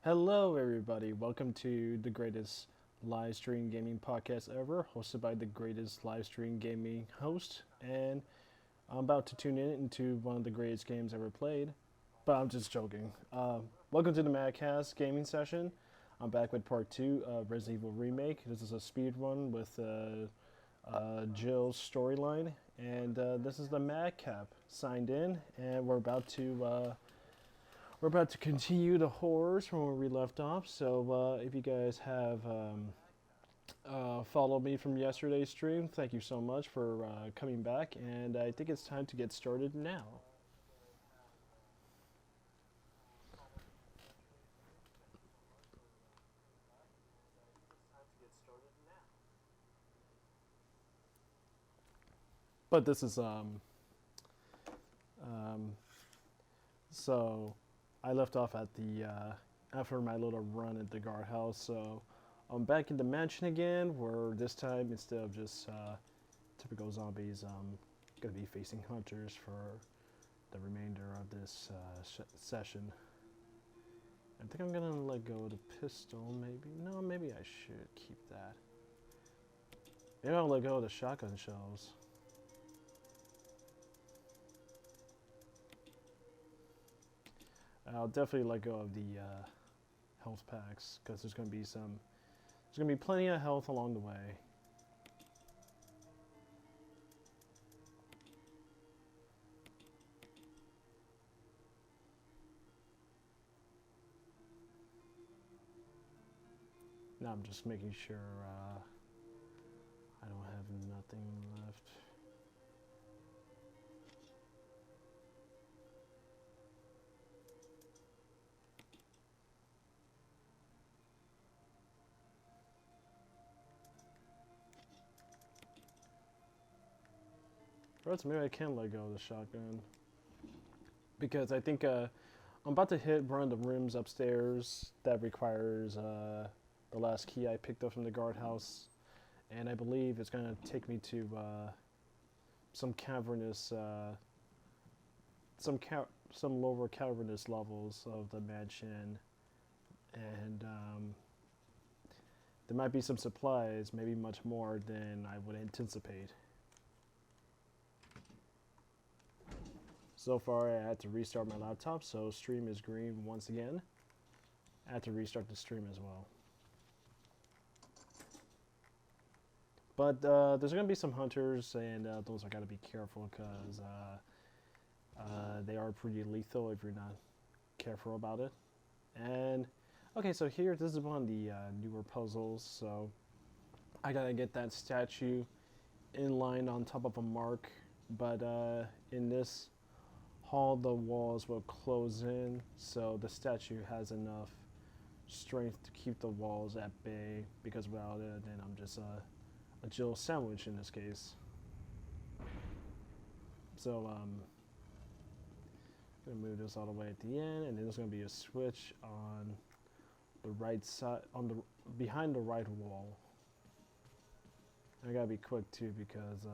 Hello, everybody. Welcome to the greatest live stream gaming podcast ever, hosted by the greatest live stream gaming host. And I'm about to tune in into one of the greatest games ever played, but I'm just joking. Welcome to the MadCAST gaming session. I'm back with part 2 of Resident Evil Remake. This is a speed run with Jill's storyline, and this is the MadCap signed in, and we're about to continue the horrors from where we left off. So if you guys have followed me from yesterday's stream, thank you so much for coming back. And I think it's time to get started now. But this is so I left off at the after my little run at the guardhouse. So I'm back in the mansion again, where this time instead of just typical zombies, I'm gonna be facing hunters for the remainder of this session. I think I'm gonna let go of the pistol. Maybe no, maybe I should keep that. Maybe I'll let go of the shotgun shells. I'll definitely let go of the health packs, because there's going to be plenty of health along the way. Now I'm just making sure I don't have nothing left. Or maybe I can let go of the shotgun, because I think I'm about to hit one of the rooms upstairs that requires the last key I picked up from the guardhouse, and I believe it's going to take me to some cavernous, some lower cavernous levels of the mansion, and there might be some supplies, maybe much more than I would anticipate. So far, I had to restart my laptop, so stream is green once again. I had to restart the stream as well. But there's going to be some hunters, and those I got to be careful, because they are pretty lethal if you're not careful about it. And okay, so here, this is one of the newer puzzles. So I got to get that statue in line on top of a mark, but in this hall, the walls will close in, so the statue has enough strength to keep the walls at bay, because without it, then I'm just a Jill sandwich in this case. So I'm gonna move this all the way at the end, and then there's gonna be a switch on the right side, on the behind the right wall. I gotta be quick too, because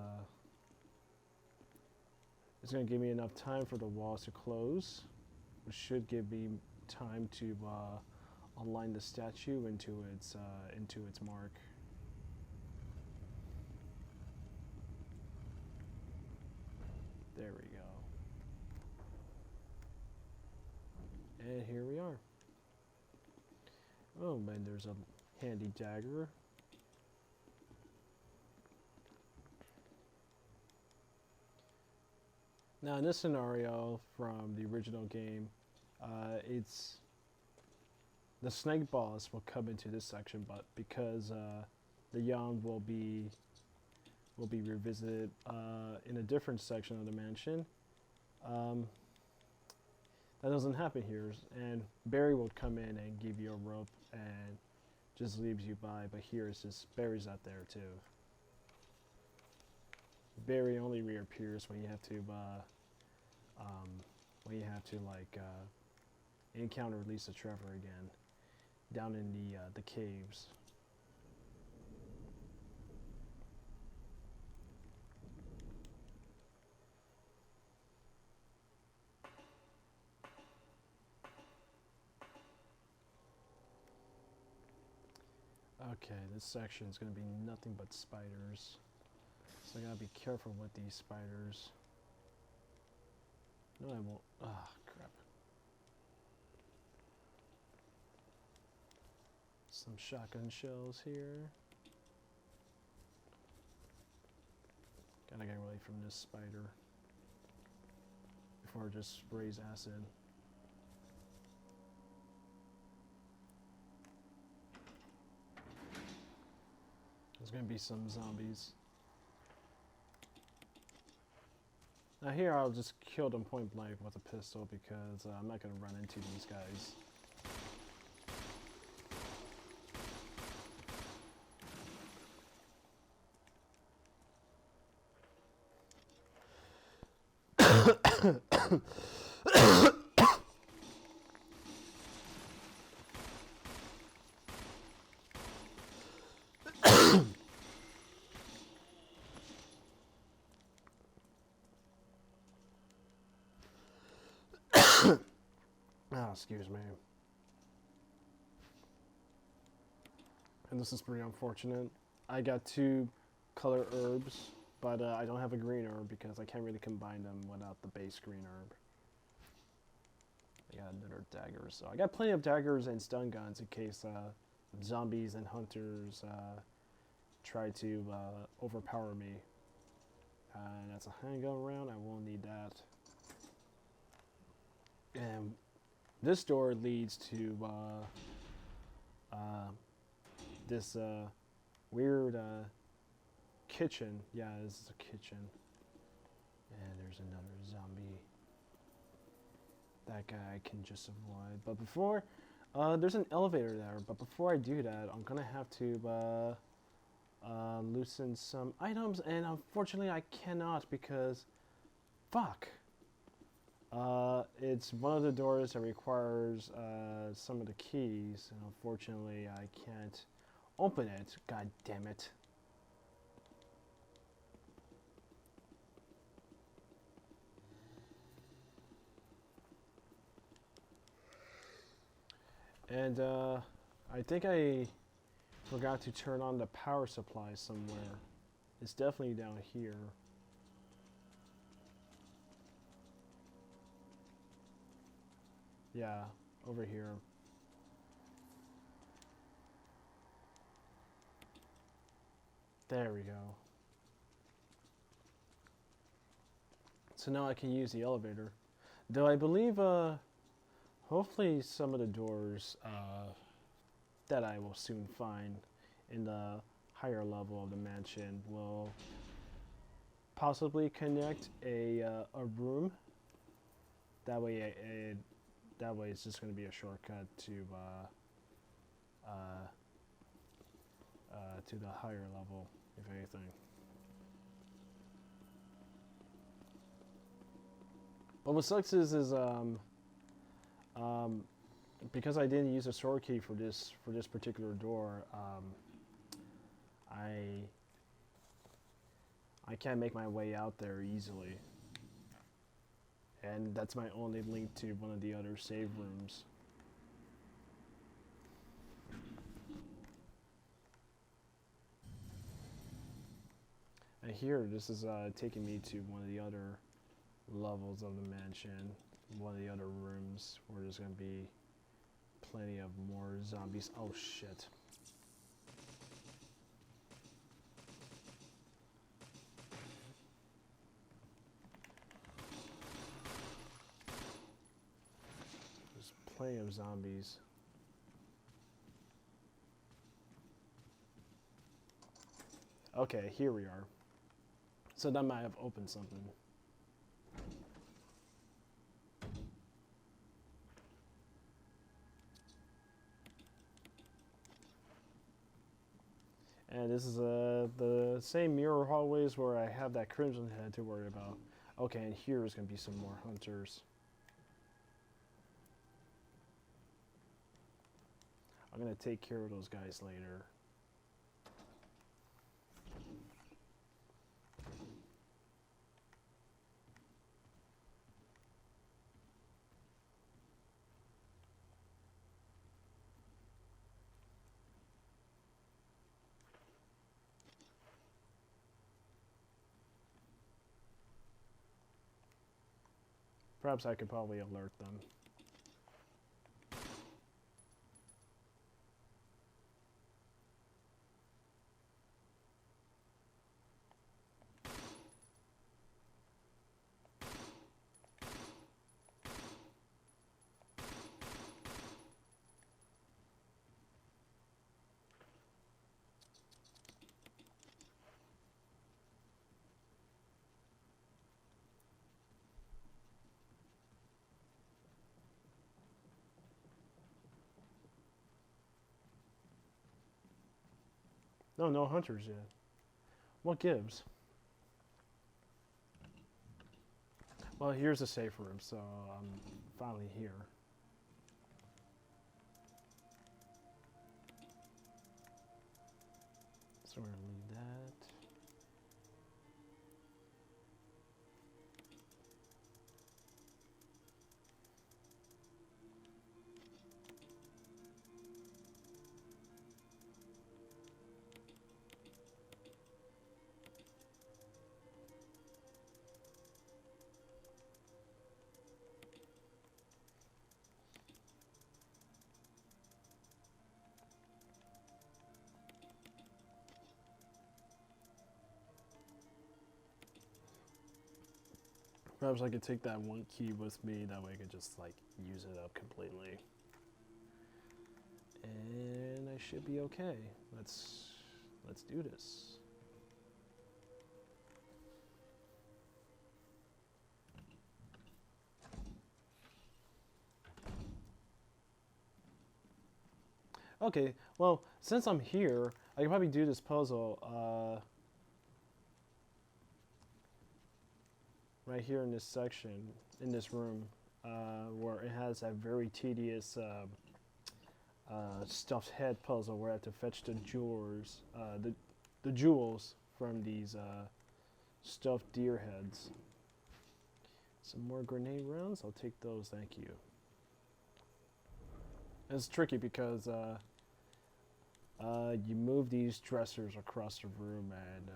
it's going to give me enough time for the walls to close, which should give me time to align the statue into its mark. There we go. And here we are. Oh man, there's a handy dagger. Now, in this scenario from the original game, it's the snake boss will come into this section, but because the yawn will be revisited in a different section of the mansion, that doesn't happen here. And Barry will come in and give you a rope and just leaves you by. But here it's just Barry's not there too. Barry only reappears when you have to like encounter Lisa Trevor again down in the caves. Okay, this section is going to be nothing but spiders. So I gotta be careful with these spiders. No, I won't. Ah, crap. Some shotgun shells here. Gotta get away from this spider before it just sprays acid. There's gonna be some zombies. Now here I'll just kill them point blank with a pistol because I'm not gonna run into these guys. Ah, excuse me. And this is pretty unfortunate. I got 2 color herbs, but I don't have a green herb because I can't really combine them without the base green herb. I got another dagger, so I got plenty of daggers and stun guns in case zombies and hunters try to overpower me. And that's a handgun round, I won't need that. And this door leads to this weird kitchen. Yeah, this is a kitchen. And there's another zombie. That guy I can just avoid. But before, there's an elevator there. But before I do that, I'm gonna have to loosen some items. And unfortunately, I cannot because, fuck. It's one of the doors that requires some of the keys, and unfortunately I can't open it. God damn it. And I think I forgot to turn on the power supply somewhere. It's definitely down here. Yeah, over here. There we go. So now I can use the elevator. Though I believe, hopefully some of the doors that I will soon find in the higher level of the mansion will possibly connect a room. That way it's just going to be a shortcut to the higher level, if anything. But what sucks is because I didn't use a sword key for this particular door, I can't make my way out there easily. And that's my only link to one of the other save rooms. And here, this is taking me to one of the other levels of the mansion, one of the other rooms where there's going to be plenty of more zombies. Oh shit. There's plenty of zombies. Okay, here we are. So that might have opened something. And this is the same mirror hallways where I have that crimson head to worry about. Okay, and here is going to be some more hunters. I'm going to take care of those guys later. Perhaps I could probably alert them. No, no hunters yet. What gives? Well, here's a safe room, so I'm finally here. So we're gonna leave that. Perhaps I could take that one key with me, that way I could just like use it up completely. And I should be okay. Let's do this. Okay, well, since I'm here, I can probably do this puzzle right here in this section, in this room, where it has that very tedious stuffed head puzzle where I have to fetch the jewels, the jewels from these stuffed deer heads. Some more grenade rounds? I'll take those, thank you. It's tricky because you move these dressers across the room and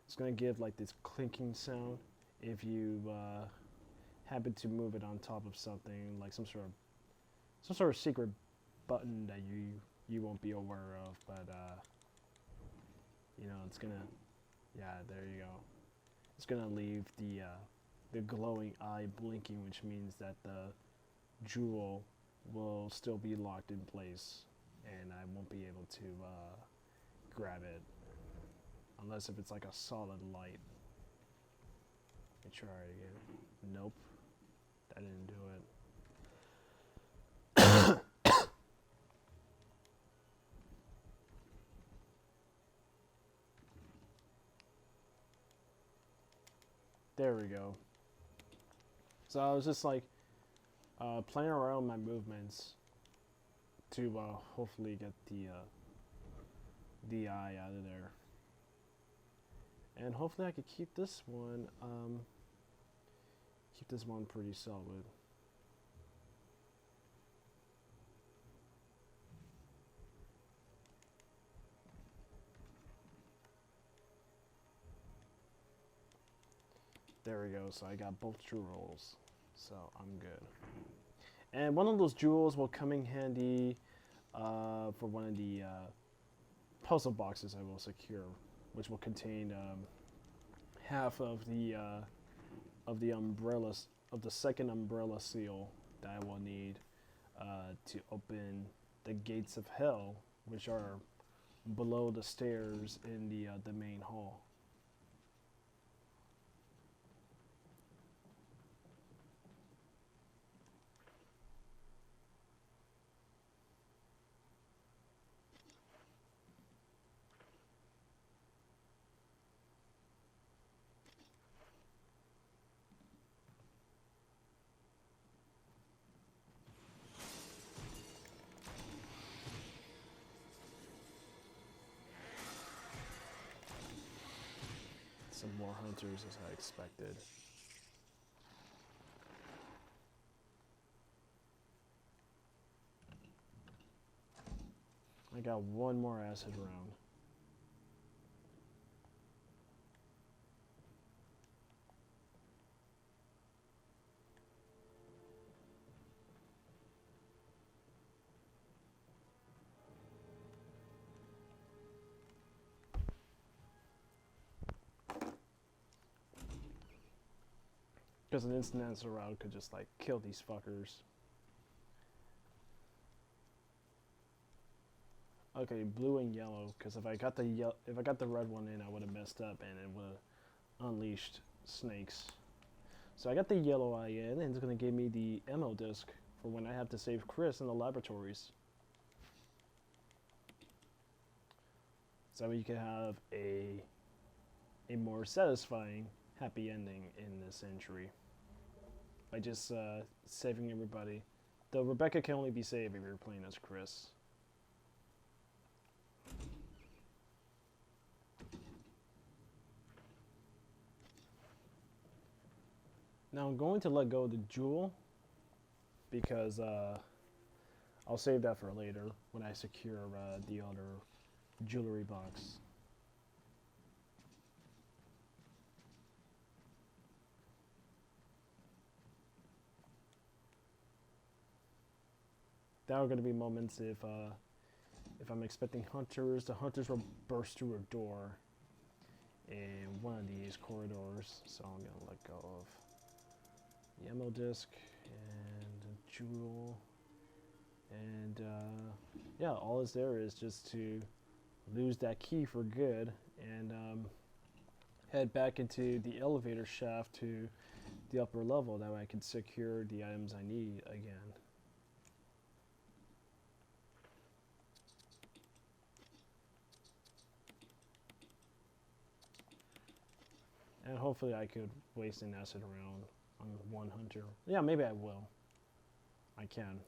it's going to give like this clinking sound if you happen to move it on top of something, like some sort of secret button that you won't be aware of, but you know, it's gonna, yeah, there you go. It's gonna leave the glowing eye blinking, which means that the jewel will still be locked in place and I won't be able to grab it unless if it's like a solid light. Let me try it again. Nope, that didn't do it. There we go. So I was just like playing around with my movements to hopefully get the eye out of there. And hopefully I could keep this one pretty solid. There we go, so I got both jewels, so I'm good. And one of those jewels will come in handy for one of the puzzle boxes I will secure, which will contain half of the umbrellas, of the second umbrella seal that I will need to open the gates of hell, which are below the stairs in the main hall. Some more hunters as I expected. I got one more acid round. Because an instant answer route could just like kill these fuckers. Okay, blue and yellow. Because if I got the red one in, I would have messed up and it would have unleashed snakes. So I got the yellow eye in, and it's gonna give me the ammo disc for when I have to save Chris in the laboratories. So you can have a more satisfying happy ending in this entry by just saving everybody. Though Rebecca can only be saved if you're playing as Chris. Now I'm going to let go of the jewel because I'll save that for later when I secure the other jewelry box. There are going to be moments if I'm expecting hunters, the hunters will burst through a door in one of these corridors. So I'm going to let go of the ammo disc and the jewel. And yeah, all is there is just to lose that key for good and head back into the elevator shaft to the upper level. That way I can secure the items I need again. And hopefully I could waste an acid round on one hunter. Yeah, maybe I will. I can.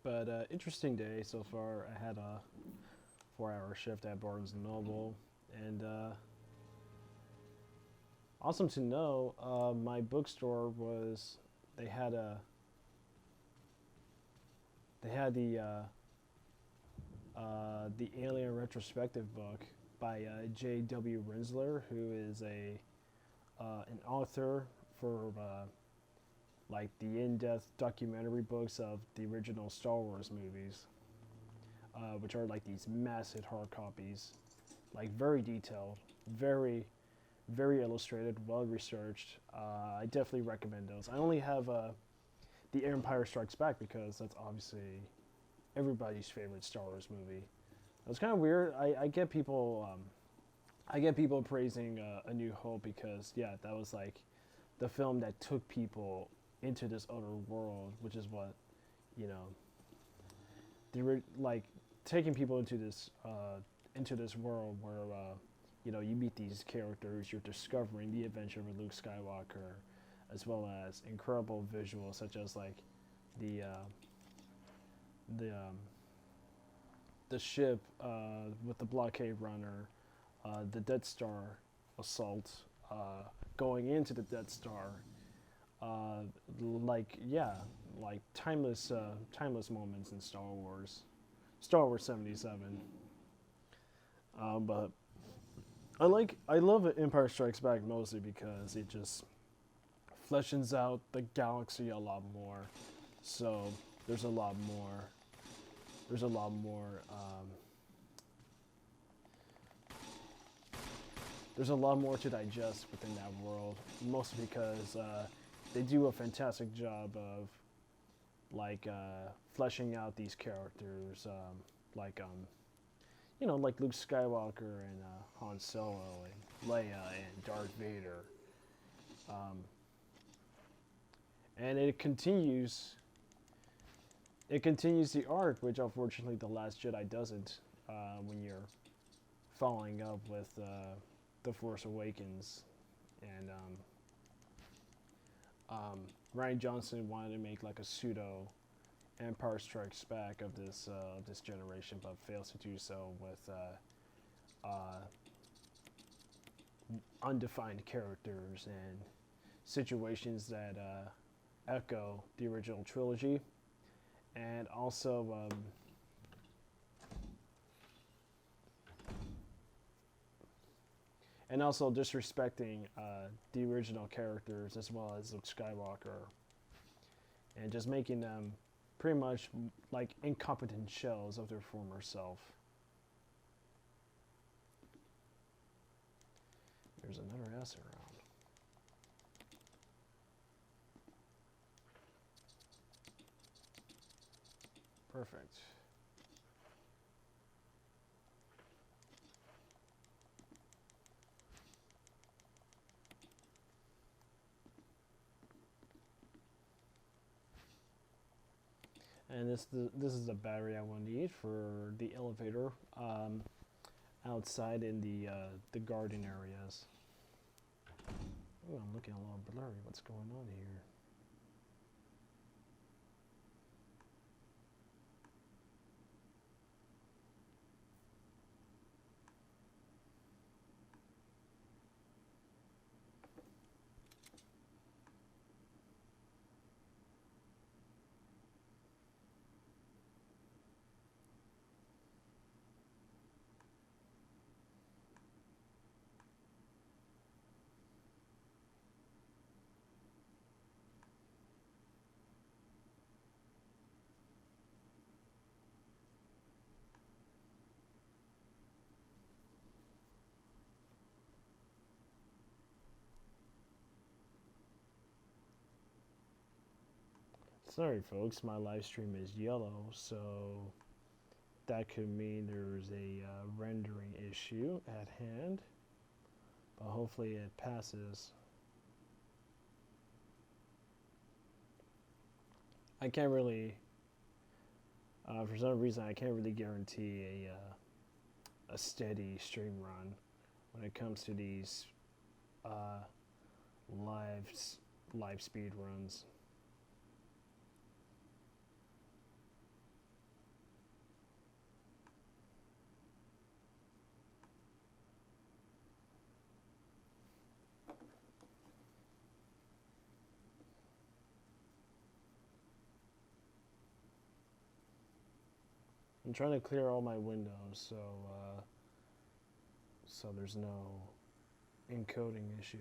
But interesting day so far. I had a 4-hour shift at Barnes & Noble, and awesome to know, my bookstore was, they had the Alien retrospective book by J.W. Rinsler, who is an author for like the in-depth documentary books of the original Star Wars movies, which are like these massive hard copies, like very detailed, very illustrated, well researched. I definitely recommend those. I only have The Empire Strikes Back because that's obviously everybody's favorite Star Wars movie. It's kind of weird. I get people praising A New Hope because yeah, that was like the film that took people into this other world, which is what, you know, like taking people into this world where you know, you meet these characters, you're discovering the adventure of Luke Skywalker, as well as incredible visuals such as like the ship with the blockade runner, the Death Star assault, going into the Death Star, like yeah, like timeless moments in Star Wars 77. But I love Empire Strikes Back mostly because it just fleshes out the galaxy a lot more. So there's a lot more to digest within that world, mostly because they do a fantastic job of like fleshing out these characters, like you know, like Luke Skywalker and Han Solo and Leia and Darth Vader, and it continues the arc, which unfortunately The Last Jedi doesn't, when you're following up with The Force Awakens. And Rian Johnson wanted to make like a pseudo Empire Strikes Back of this generation, but fails to do so with undefined characters and situations that echo the original trilogy, and also disrespecting the original characters as well as Luke Skywalker. and just making them pretty much like incompetent shells of their former self. There's another S around. Perfect. And this is the battery I will need for the elevator outside in the garden areas. Oh, I'm looking a little blurry. What's going on here? Sorry folks, my live stream is yellow, so that could mean there's a rendering issue at hand, but hopefully it passes. I can't really, for some reason, I can't really guarantee a steady stream run when it comes to these live speed runs. I'm trying to clear all my windows so there's no encoding issue.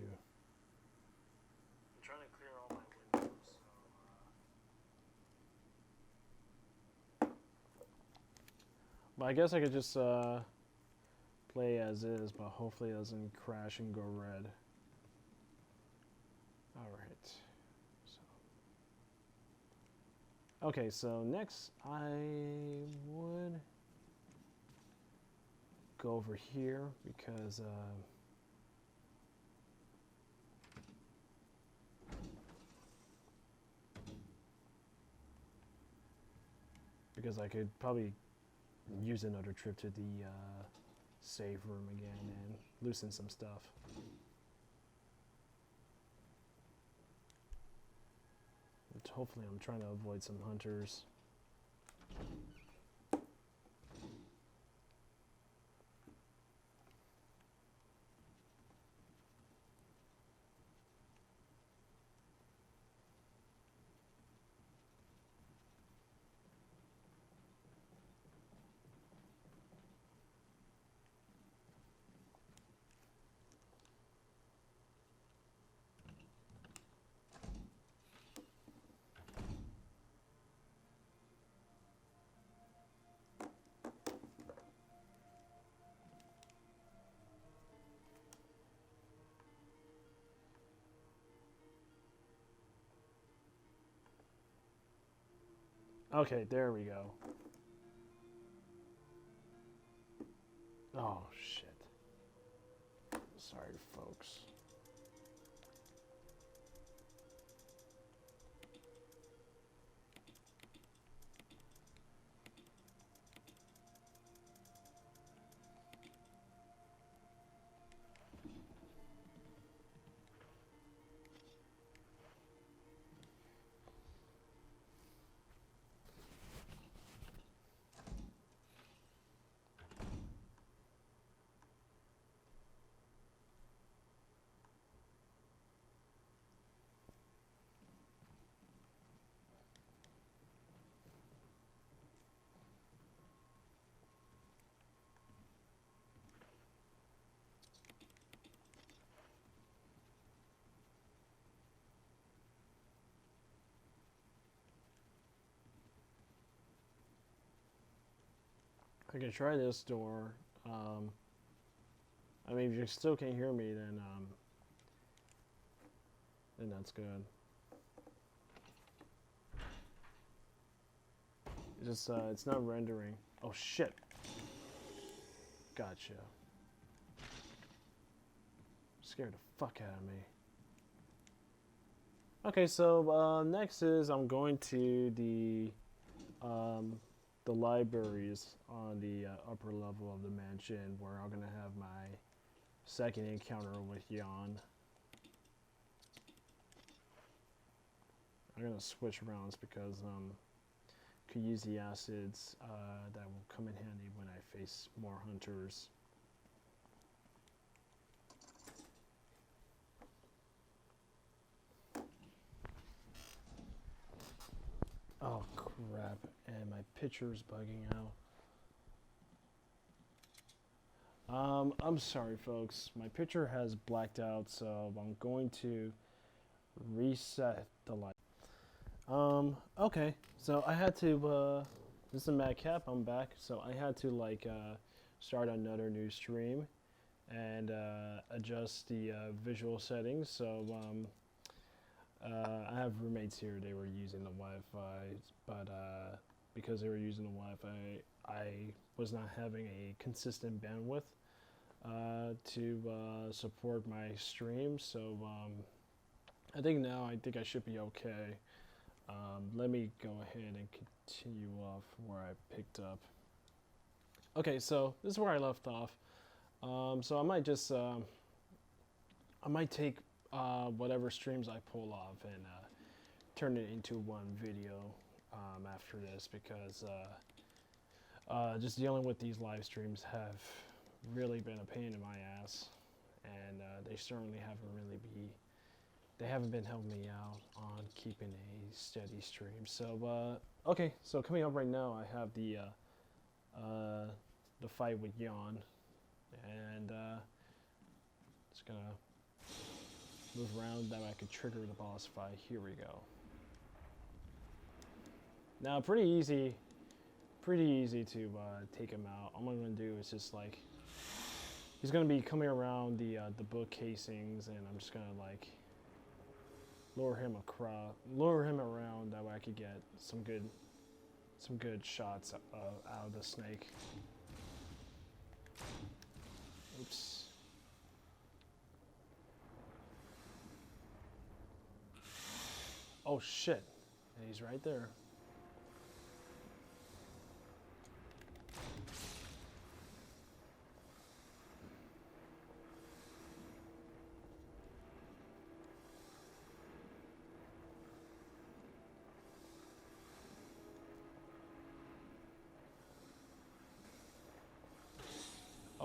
I'm trying to clear all my windows. But I guess I could just play as is, but hopefully it doesn't crash and go red. Alright. Okay, so next I would go over here because I could probably use another trip to the save room again and loosen some stuff. But hopefully I'm trying to avoid some hunters. Okay, there we go. Oh, shit. Sorry, folks. I can try this door. I mean, if you still can't hear me, then that's good. It's just, it's not rendering. Oh shit. Gotcha. Scared the fuck out of me. Okay, so next is I'm going to the libraries on the upper level of the mansion, where I'm gonna have my second encounter with Jan. I'm gonna switch rounds because could use the acids that will come in handy when I face more hunters. Oh crap, and my picture's bugging out. I'm sorry folks, my picture has blacked out, so I'm going to reset the light. Okay, so I had to, this is MadCap, I'm back, so I had to like start another new stream and adjust the visual settings. So I have roommates here, they were using the Wi-Fi, but because they were using the Wi-Fi, I was not having a consistent bandwidth to support my stream, so I think I should be okay. Let me go ahead and continue off where I picked up. Okay, so this is where I left off. So I might just, I might take whatever streams I pull off and turn it into one video after this, because just dealing with these live streams have really been a pain in my ass, and they certainly haven't been helping me out on keeping a steady stream. So okay, so coming up right now, I have the fight with Jan, and just gonna move around that way I could trigger the boss fight. Here we go. Now, pretty easy to take him out. All I'm gonna do is just like, he's gonna be coming around the book casings, and I'm just gonna like lure him around, that way I could get some good shots out of the snake. Oops. Oh shit. And he's right there.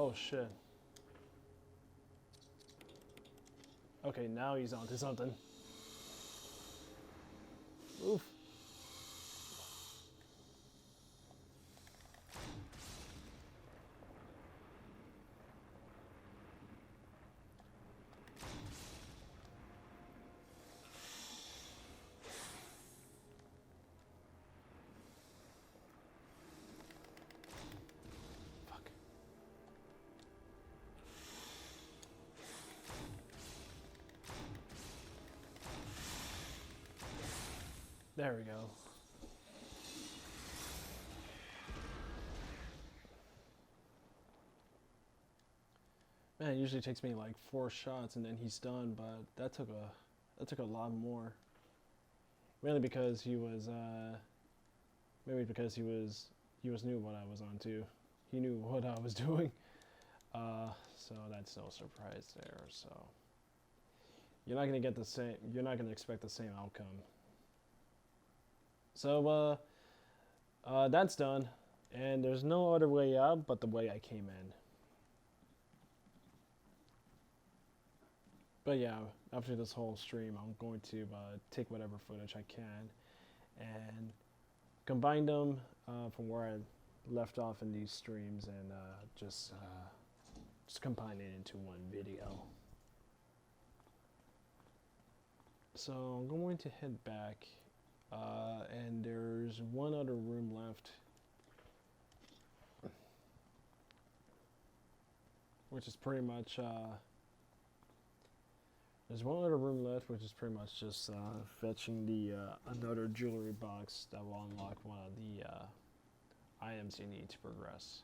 Oh shit. Okay, now he's onto something. Oof. There we go. Man, it usually takes me like 4 shots and then he's done, but that took a lot more. Mainly because he was maybe because he was knew what I was on too. He knew what I was doing. So that's no surprise there. So you're not gonna expect the same outcome. So that's done, and there's no other way out but the way I came in. But yeah, after this whole stream, I'm going to take whatever footage I can and combine them from where I left off in these streams, and just combine it into one video. So I'm going to head back. And there's one other room left. which is pretty much, there's one other room left, which is pretty much just fetching the another jewelry box that will unlock one of the items you need to progress.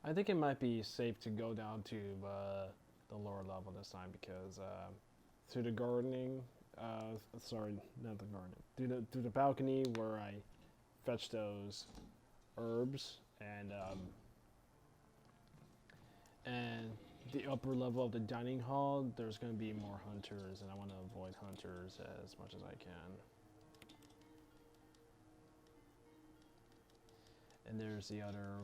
I think it might be safe to go down to the lower level this time because through the gardening, sorry, not the gardening, through the balcony where I fetch those herbs and the upper level of the dining hall, there's going to be more hunters, and I want to avoid hunters as much as I can. And there's the other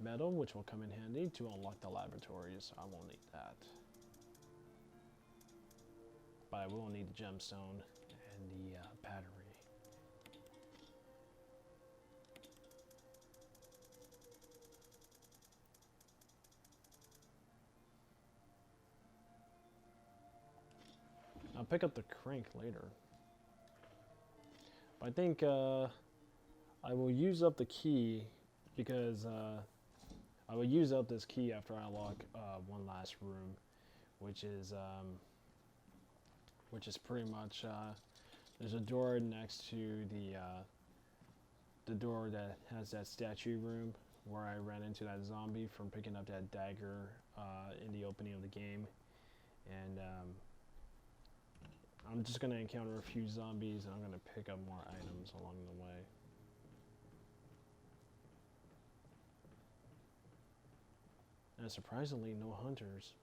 metal, which will come in handy to unlock the laboratories. I won't need that. But I will need the gemstone and the battery. I'll pick up the crank later. But I think I will use up the key because I will use up this key after I unlock one last room, which is pretty much there's a door next to the door that has that statue room where I ran into that zombie from picking up that dagger in the opening of the game, and I'm just gonna encounter a few zombies and I'm gonna pick up more items along the way. And surprisingly, no hunters.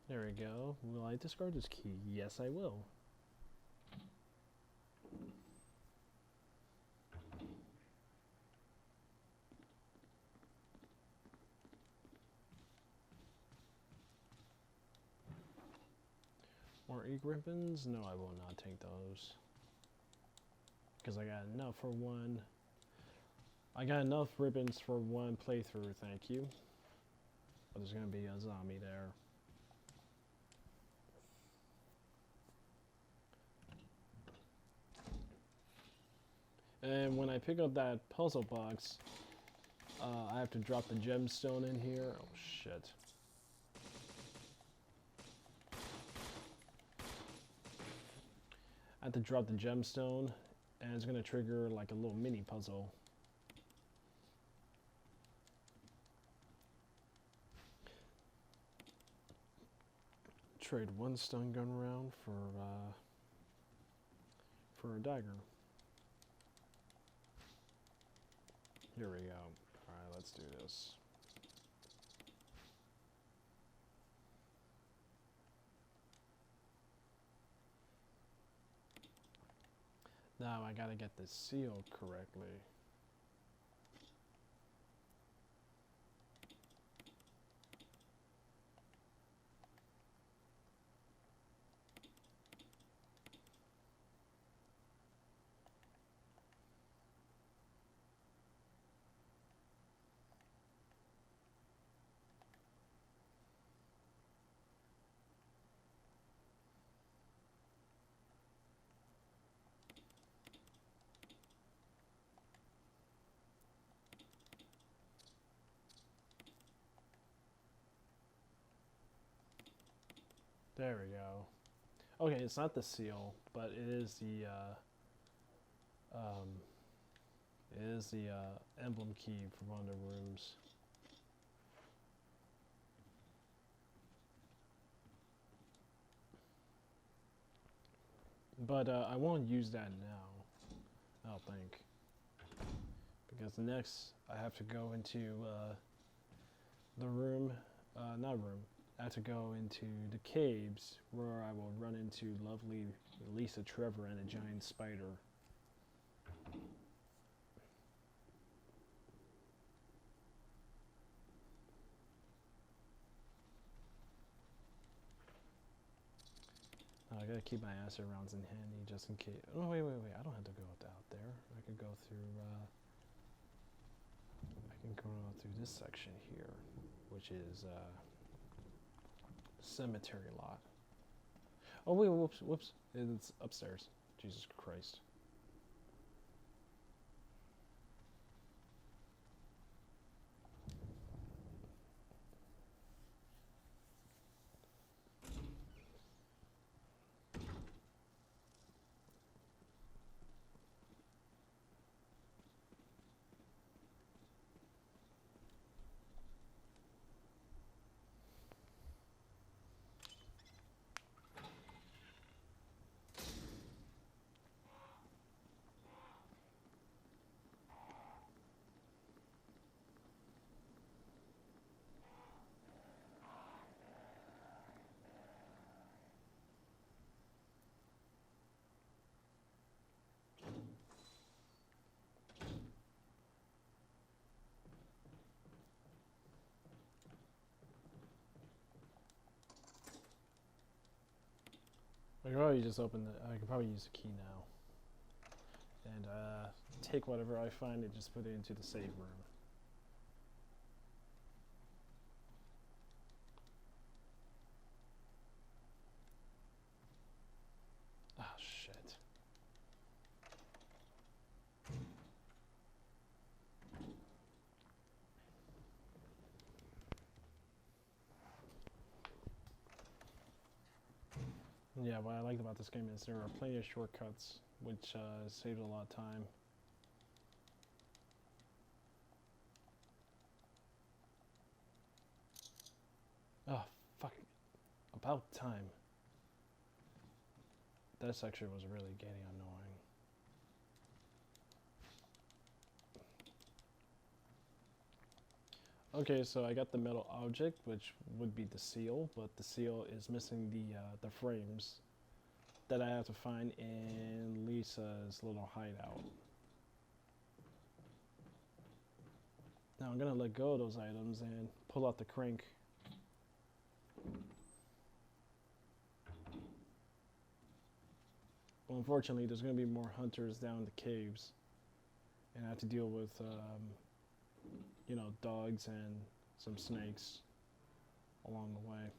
There we go. Will I discard this key? Yes, I will. More ink ribbons? No, I will not take those. Because I got enough for one. I got enough ribbons for one playthrough, thank you. But there's going to be a zombie there. And when I pick up that puzzle box, I have to drop the gemstone in here. Oh shit. I have to drop the gemstone, and it's gonna trigger like a little mini puzzle. Trade one stun gun round for a dagger. Here we go. Alright, let's do this. Now I gotta get this sealed correctly. There we go. Okay, it's not the seal, but it is the emblem key for one of the rooms. But I won't use that now, I don't think. Because next I have to go into the room, not room, I have to go into the caves where I will run into lovely Lisa Trevor and a giant spider. I gotta keep my acid rounds in handy just in case. Oh, wait. I don't have to go out there. I could go through, I can go through this section here, which is, cemetery lot. Oh, wait, whoops. It's upstairs. Jesus Christ. I can probably just open the. I can probably use the key now, and take whatever I find and just put it into the save room. Ah, shit. Yeah, what I liked about this game is there are plenty of shortcuts, which saved a lot of time. Oh, fuck. About time. That section was really getting annoying. Okay, so I got the metal object, which would be the seal, but the seal is missing the frames that I have to find in Lisa's little hideout. Now I'm gonna let go of those items and pull out the crank. Well, unfortunately, there's gonna be more hunters down the caves, and I have to deal with, you know, dogs and some snakes along the way.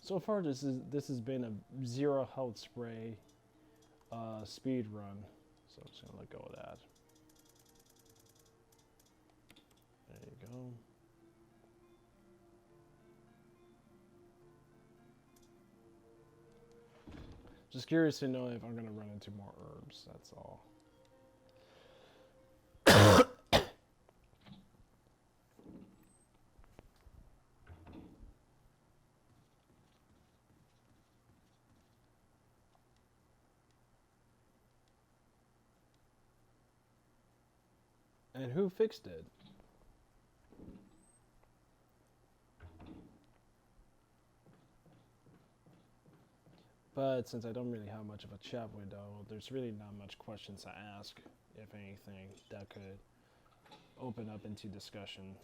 So far, this has been a zero health spray speed run. So I'm just gonna let go of that. There you go. Just curious to know if I'm gonna run into more herbs. That's all. And who fixed it? But since I don't really have much of a chat window, there's really not much questions to ask, if anything, that could open up into discussion.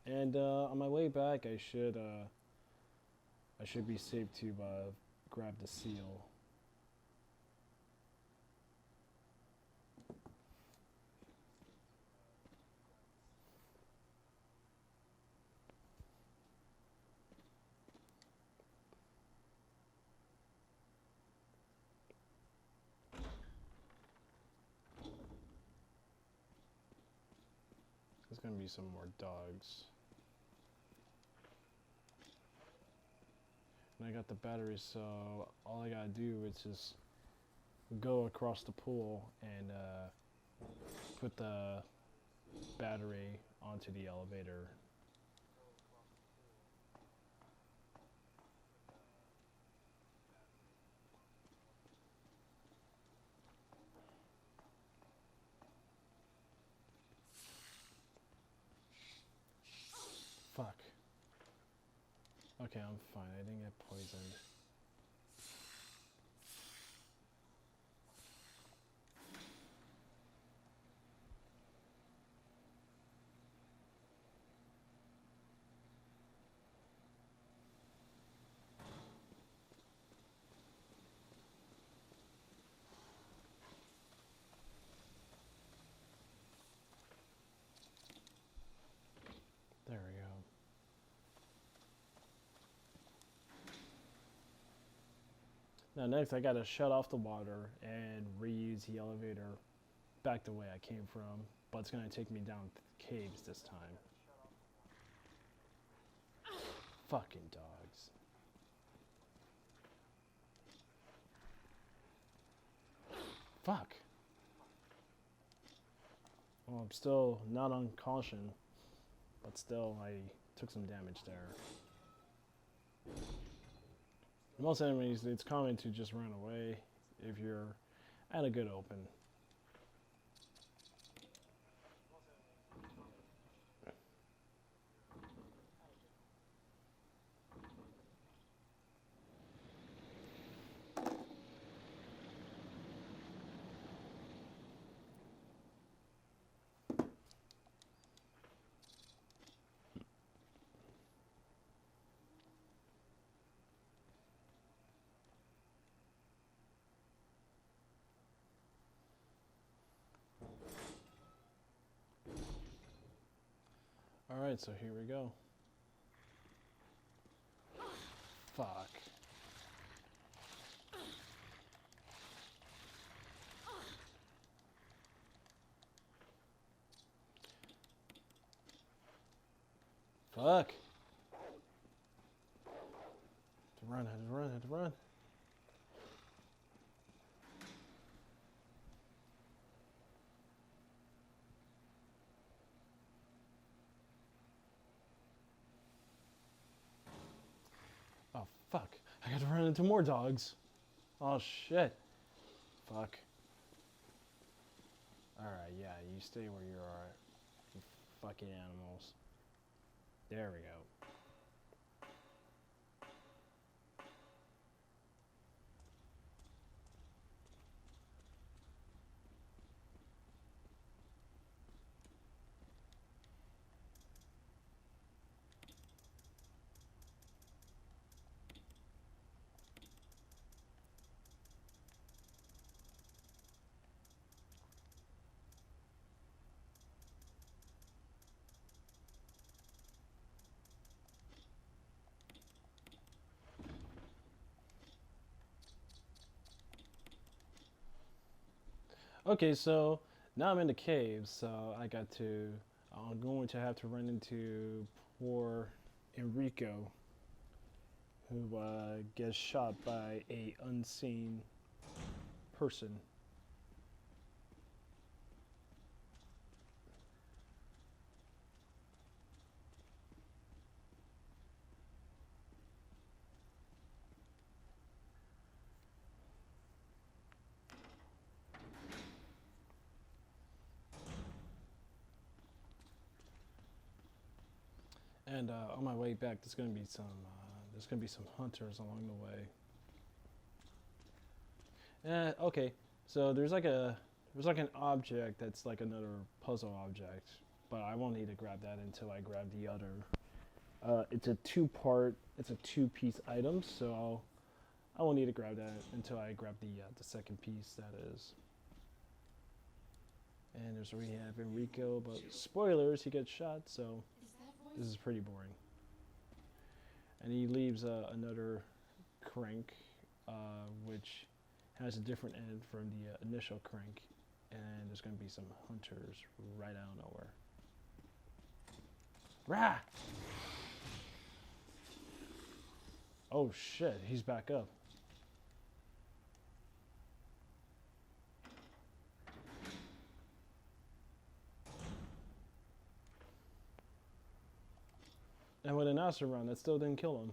And on my way back, I should be safe to grab the seal. There's gonna be some more dogs. And I got the battery, so all I gotta do is just go across the pool and put the battery onto the elevator. Fuck. Okay, I'm fine. I didn't get poisoned. There we go. Now next I gotta shut off the water and reuse the elevator back the way I came from, but it's gonna take me down caves this time. Fucking dogs. Fuck. Well, I'm still not on caution, but still I took some damage there. Most enemies, it's common to just run away if you're at a good open. Alright, so here we go. Fuck. Fuck. I had to run. Oh, fuck. I got to run into more dogs. Oh, shit. Fuck. Alright, yeah, you stay where you are. You fucking animals. There we go. Okay, so now I'm in the caves, so I'm going to have to run into poor Enrico, who gets shot by a unseen person. And on my way back, there's gonna be some hunters along the way. Okay, so there's like an object that's like another puzzle object, but I won't need to grab that until I grab the other. It's a two-piece item, so I won't need to grab that until I grab the second piece. That is. And there's where we have Enrico, but spoilers, he gets shot, so this is pretty boring. And he leaves another crank, which has a different end from the initial crank. And there's going to be some hunters right out of nowhere. Rah! Oh shit, he's back up. And with an acid round, that still didn't kill him.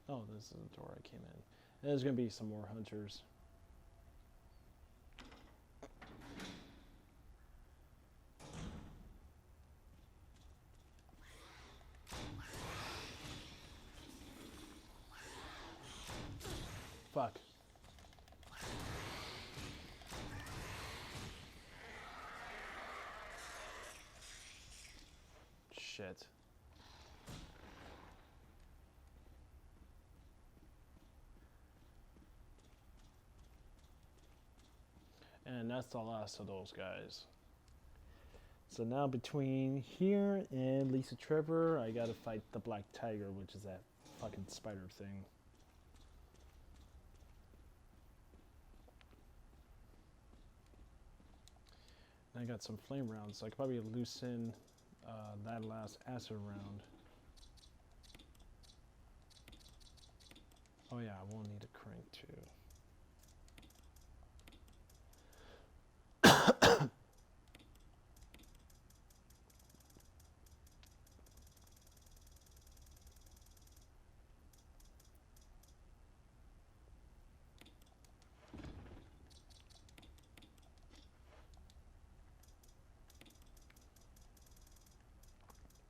Oh, this is the door I came in. And there's gonna be some more hunters. Fuck. Shit. And that's the last of those guys. So now between here and Lisa Trevor, I gotta fight the Black Tiger, which is that fucking spider thing. And I got some flame rounds, so I could probably loosen that last acid round. Oh yeah, I won't need a crank too.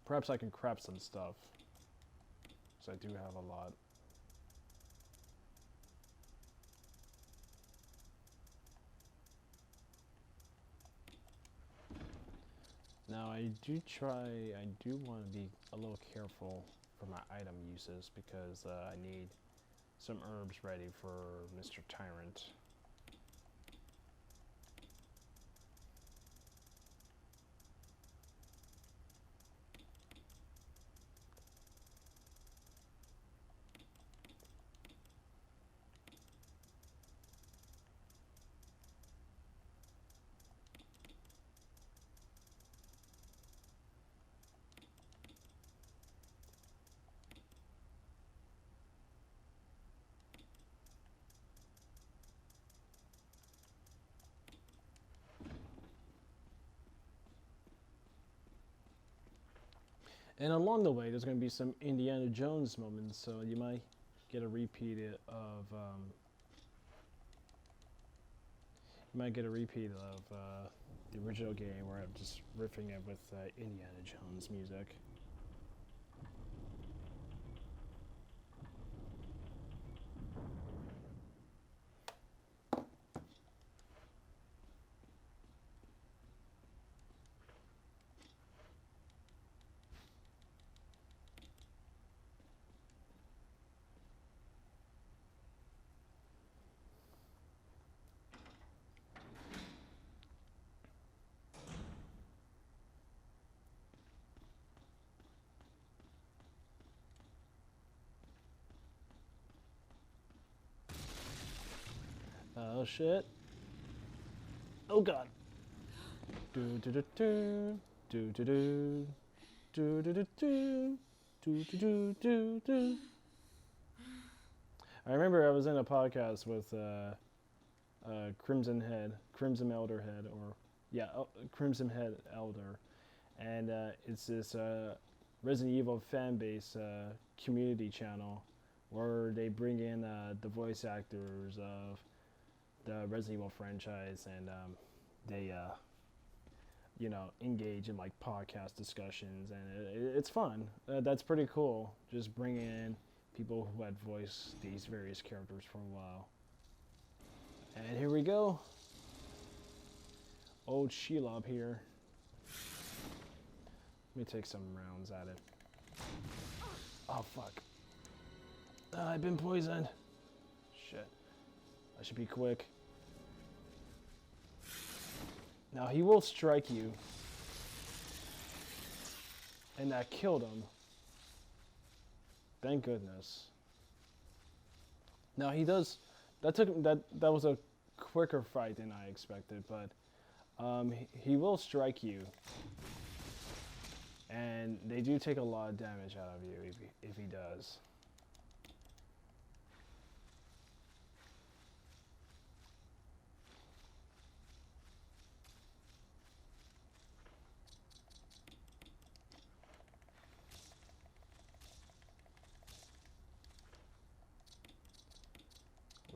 Perhaps I can craft some stuff, because I do have a lot. Now I do want to be a little careful for my item uses, because I need some herbs ready for Mr. Tyrant. And along the way, there's going to be some Indiana Jones moments, so you might get a repeat of the original game, where I'm just riffing it with Indiana Jones music. Oh shit. Oh god. Do do do do do do do do do do do do do do do. I remember I was in a podcast with Crimson Elder Head, or yeah, Crimson Head Elder, and it's this Resident Evil fan base community channel where they bring in the voice actors of the Resident Evil franchise, and they engage in like podcast discussions, and it's fun. That's pretty cool, just bringing in people who had voiced these various characters for a while. And here we go. Old Shelob here. Let me take some rounds at it. Oh fuck. I've been poisoned. Shit. I should be quick. Now he will strike you. And that killed him. Thank goodness. Now he does. That was a quicker fight than I expected, but he will strike you, and they do take a lot of damage out of you if he does.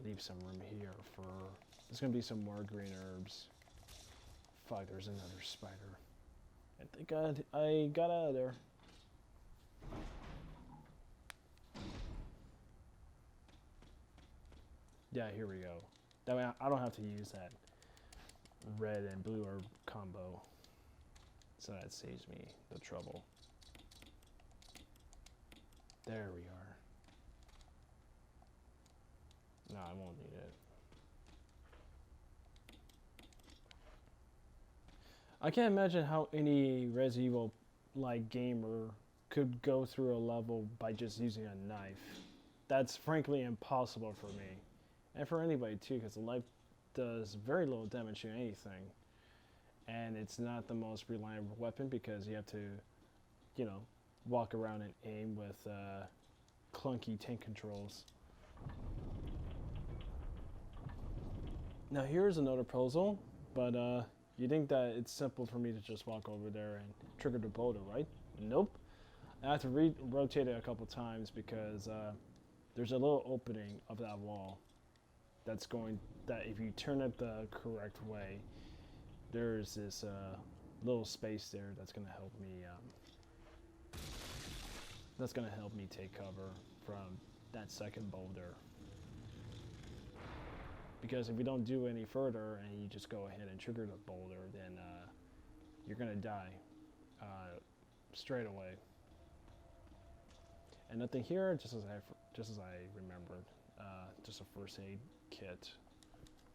leave some room here for... There's gonna be some more green herbs. Fuck, there's another spider. And thank God I got out of there. Yeah, here we go. That way I don't have to use that red and blue herb combo. So that saves me the trouble. There we are. No, I won't need it. I can't imagine how any Resident Evil like gamer could go through a level by just using a knife. That's frankly impossible for me. And for anybody too, because the knife does very little damage to anything. And it's not the most reliable weapon because you have to, you know, walk around and aim with clunky tank controls. Now here's another puzzle, but you think that it's simple for me to just walk over there and trigger the boulder, right? Nope. I have to rotate it a couple times because there's a little opening of that wall that if you turn it the correct way, there's this little space there that's gonna help me take cover from that second boulder. Because if you don't do any further and you just go ahead and trigger the boulder, then you're gonna die straight away. And nothing here, just as I remembered, just a first aid kit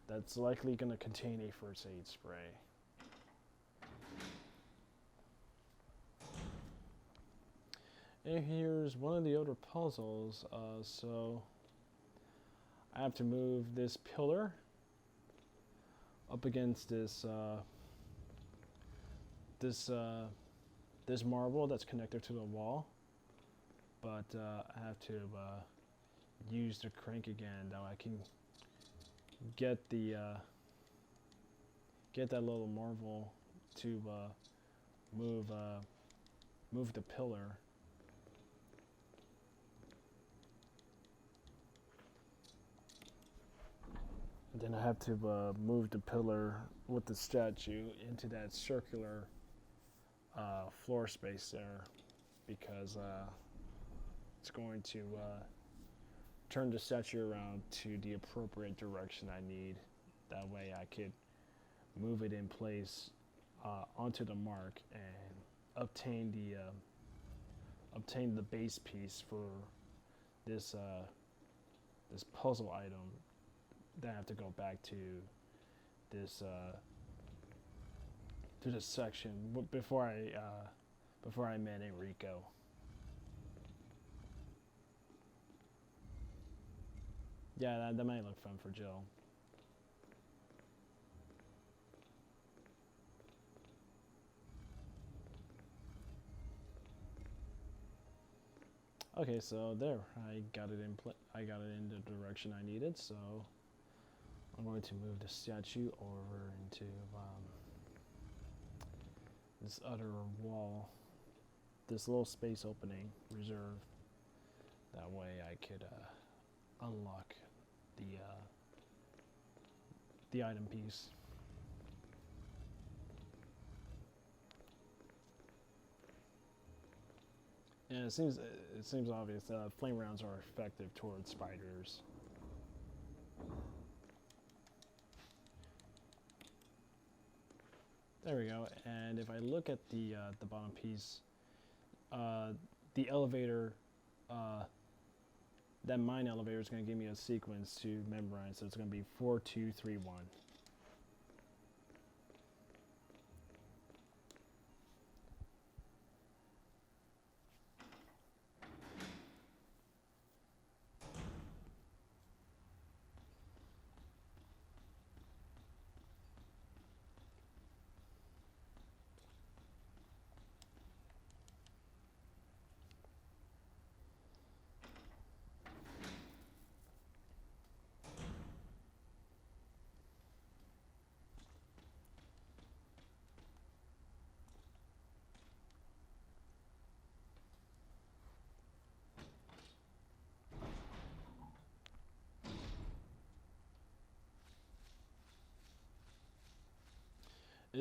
that's likely gonna contain a first aid spray. And here's one of the other puzzles. So I have to move this pillar up against this this marble that's connected to the wall, but I have to use the crank again. Now I can get that little marble to move the pillar. And then I have to move the pillar with the statue into that circular floor space there, because it's going to turn the statue around to the appropriate direction I need. That way I could move it in place onto the mark and obtain the base piece for this this puzzle item. Then I have to go back to this section before I met Enrico. Yeah, that might look fun for Jill. Okay, so there, I got it in the direction I needed. So I'm going to move the statue over into this other wall, this little space opening reserved. That way I could unlock the item piece. And it seems obvious that flame rounds are effective towards spiders. There we go. And if I look at the bottom piece, the elevator, that mine elevator is going to give me a sequence to memorize. So it's going to be 4, 2, 3, 1.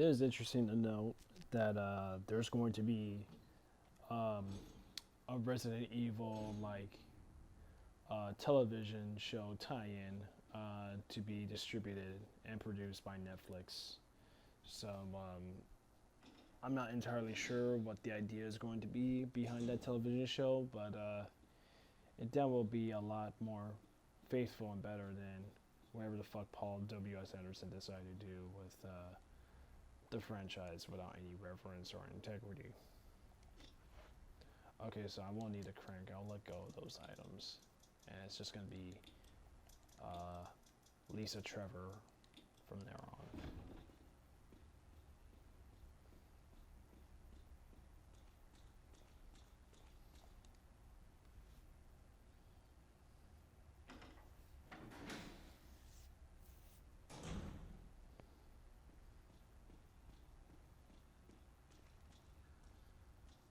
is interesting to note that there's going to be a Resident Evil like television show tie-in to be distributed and produced by Netflix. So I'm not entirely sure what the idea is going to be behind that television show, but that will be a lot more faithful and better than whatever the fuck Paul W.S. Anderson decided to do with the franchise without any reverence or integrity. Okay, so I won't need a crank. I'll let go of those items. And it's just going to be Lisa Trevor from there on.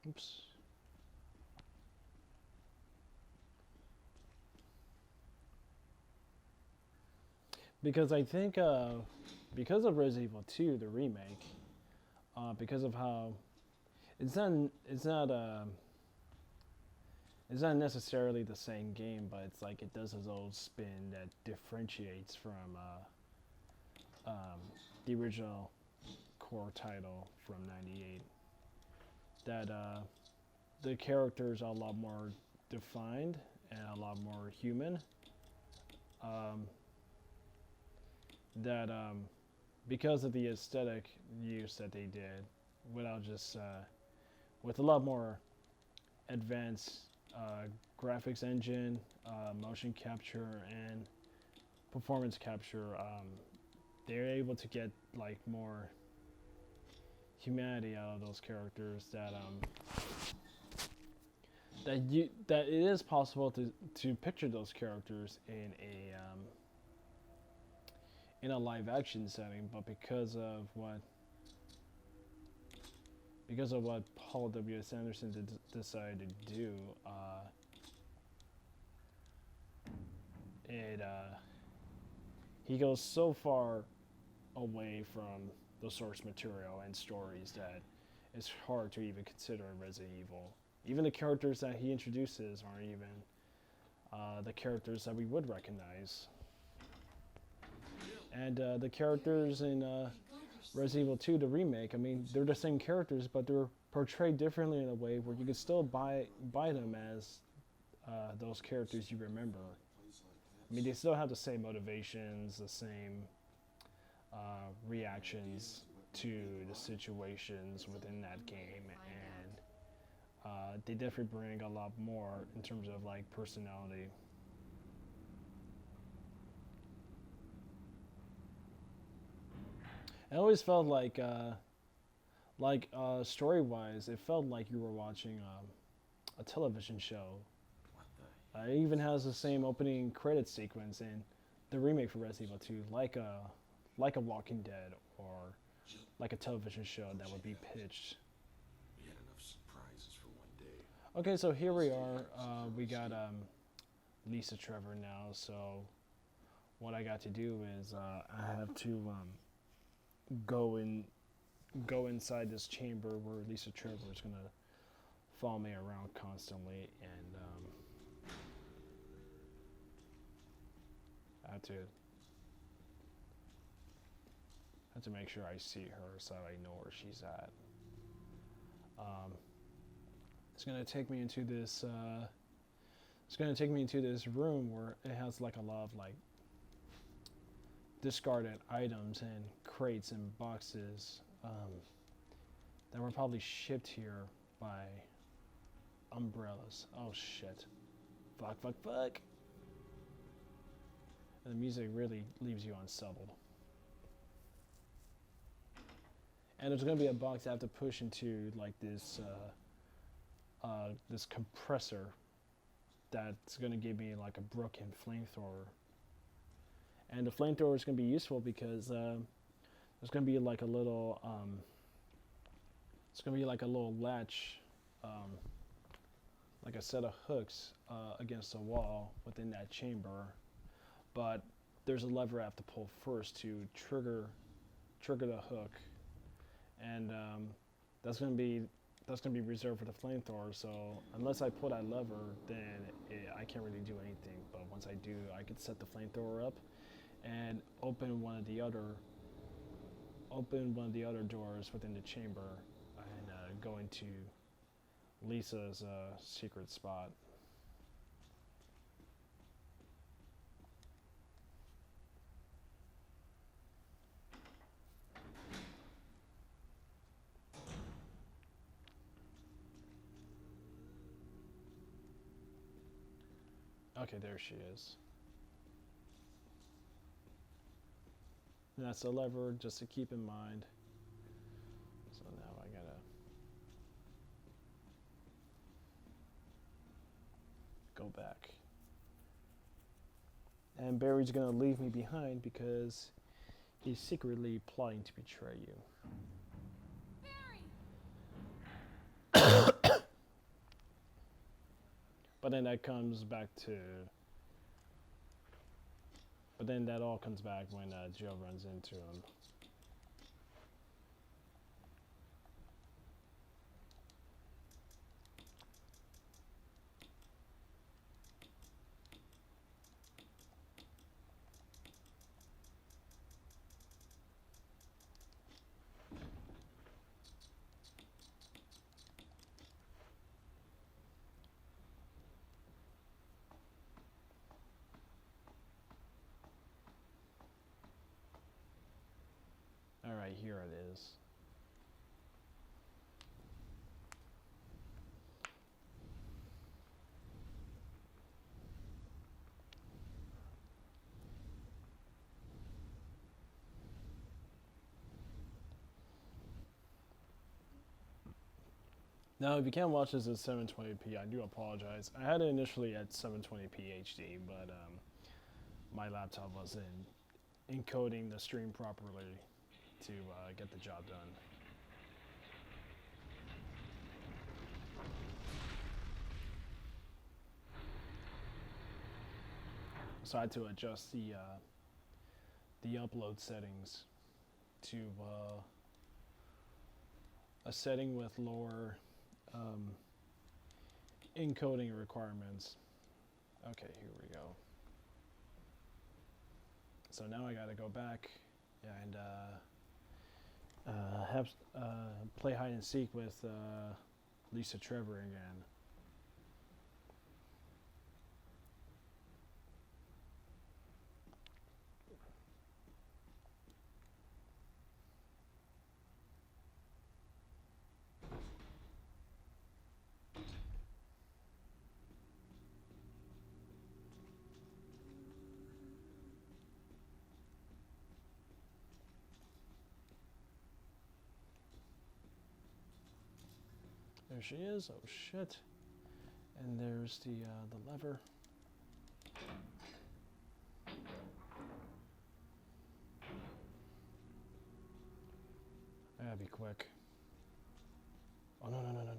Oops. Because I think, because of Resident Evil 2, the remake, because of how it's not necessarily the same game, but it's like it does its own spin that differentiates from the original core title from '98. That the characters are a lot more defined and a lot more human. That because of the aesthetic use that they did, without just with a lot more advanced graphics engine, motion capture, and performance capture, they're able to get like more humanity out of those characters. That it is possible to picture those characters in a live action setting, but because of what Paul W.S. Anderson decided to do, he goes so far away from the source material and stories that it's hard to even consider Resident Evil. Even the characters that he introduces aren't even the characters that we would recognize. And the characters in Resident Evil 2, the remake, I mean, they're the same characters, but they're portrayed differently in a way where you can still buy them as those characters you remember. I mean, they still have the same motivations, the same reactions to the situations within that game, and they definitely bring a lot more in terms of like personality. It always felt like story-wise, it felt like you were watching a television show. It even has the same opening credits sequence in the remake for Resident Evil 2, like a Walking Dead or like a television show that would be pitched. We had enough surprises for one day. Okay, so here we are. We got Lisa Trevor now. So what I got to do is I have to go inside this chamber where Lisa Trevor is gonna follow me around constantly, and I have to make sure I see her so I know where she's at. It's gonna take me into this. It's gonna take me into this room where it has like a lot of like discarded items and crates and boxes that were probably shipped here by umbrellas. Oh shit. Fuck. And the music really leaves you unsettled. And there's gonna be a box I have to push into like this this compressor that's gonna give me like a broken flamethrower. And the flamethrower is going to be useful because there's going to be like a little, it's going to be like a little latch, like a set of hooks against the wall within that chamber. But there's a lever I have to pull first to trigger the hook and that's gonna be reserved for the flamethrower. So unless I pull that lever, then I can't really do anything. But once I do, I could set the flamethrower up and open one of the other doors within the chamber and go into Lisa's secret spot. Okay, there she is. And that's a lever just to keep in mind. So now I gotta go back. And Barry's gonna leave me behind because he's secretly plotting to betray you. But then that comes back to... But then that all comes back when Joe runs into him. Alright, here it is. Now, if you can't watch this at 720p, I do apologize. I had it initially at 720p HD, but my laptop wasn't encoding the stream properly to get the job done. So I had to adjust the upload settings to a setting with lower encoding requirements. Okay, here we go. So now I gotta go back and play hide and seek with Lisa Trevor again. There she is. Oh shit! And there's the lever. I gotta be quick. Oh no no no no no no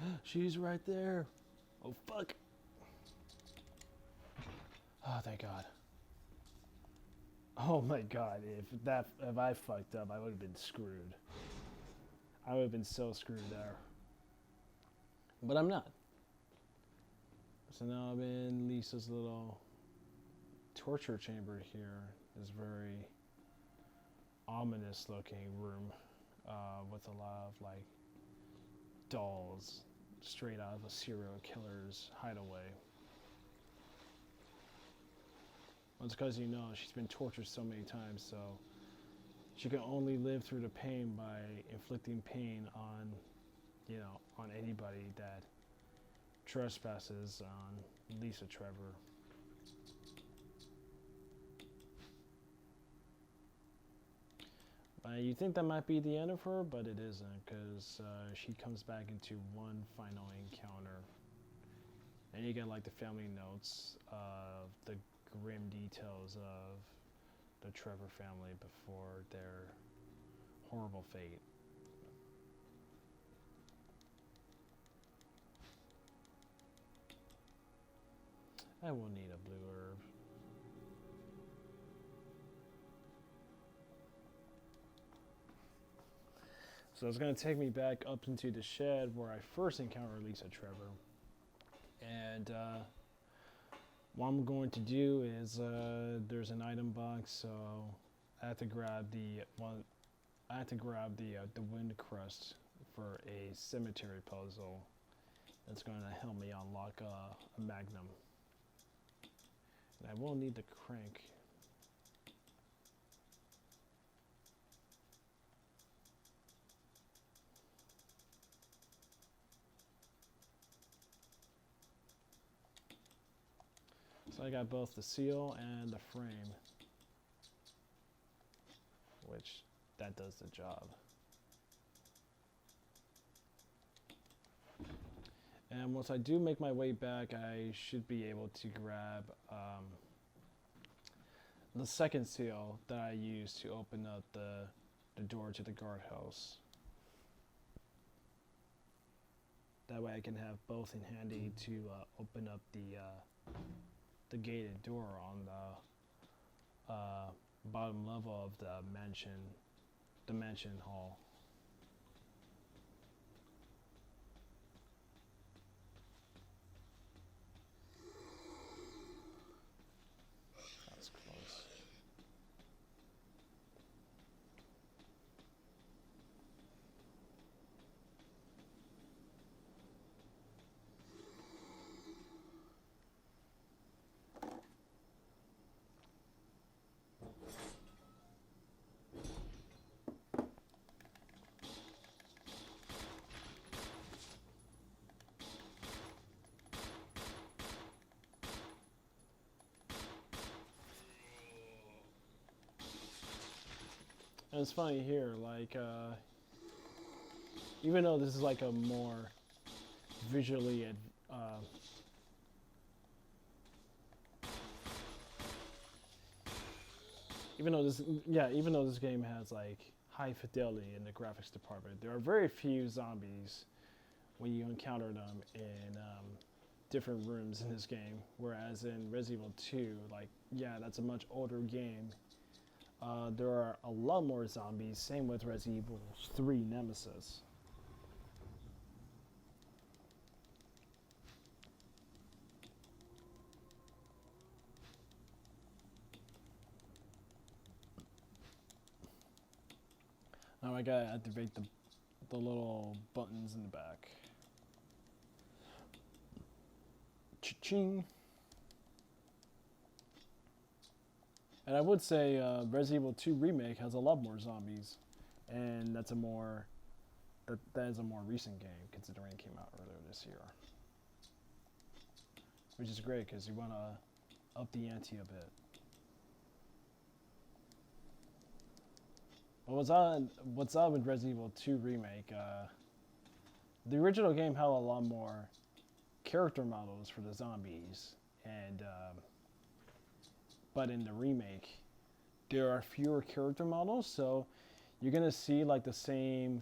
no! She's right there. Oh fuck! Oh thank God. Oh my God, if I fucked up, I would have been screwed. I would have been so screwed there. But I'm not. So now I'm in Lisa's little torture chamber here. This very ominous looking room with a lot of like dolls straight out of a serial killer's hideaway. Well, it's because, you know, she's been tortured so many times, so she can only live through the pain by inflicting pain on, you know, on anybody that trespasses on Lisa Trevor. You think that might be the end of her, but it isn't, because she comes back into one final encounter. And you get like the family notes of the grim details of the Trevor family before their horrible fate. I will need a blue herb. So it's going to take me back up into the shed where I first encountered Lisa Trevor. And what I'm going to do is there's an item box, so I have to grab the one. I have to grab the wind crust for a cemetery puzzle. That's going to help me unlock a magnum. And I will need the crank. So I got both the seal and the frame, which that does the job. And once I do make my way back, I should be able to grab the second seal that I used to open up the door to the guardhouse. That way I can have both in handy to open up the gated door on the bottom level of the mansion hall. That's close. And it's funny here, like, even though this is like a more visually, even though this game has like high fidelity in the graphics department, there are very few zombies when you encounter them in different rooms in this game. Whereas in Resident Evil 2, like, yeah, that's a much older game. There are a lot more zombies. Same with Resident Evil 3 Nemesis. Now I gotta activate the little buttons in the back. Cha-ching. And I would say Resident Evil 2 Remake has a lot more zombies, and that is a more recent game considering it came out earlier this year, which is great because you want to up the ante a bit. But what's up with Resident Evil 2 Remake? The original game had a lot more character models for the zombies, and but in the remake, there are fewer character models, so you're gonna see like the same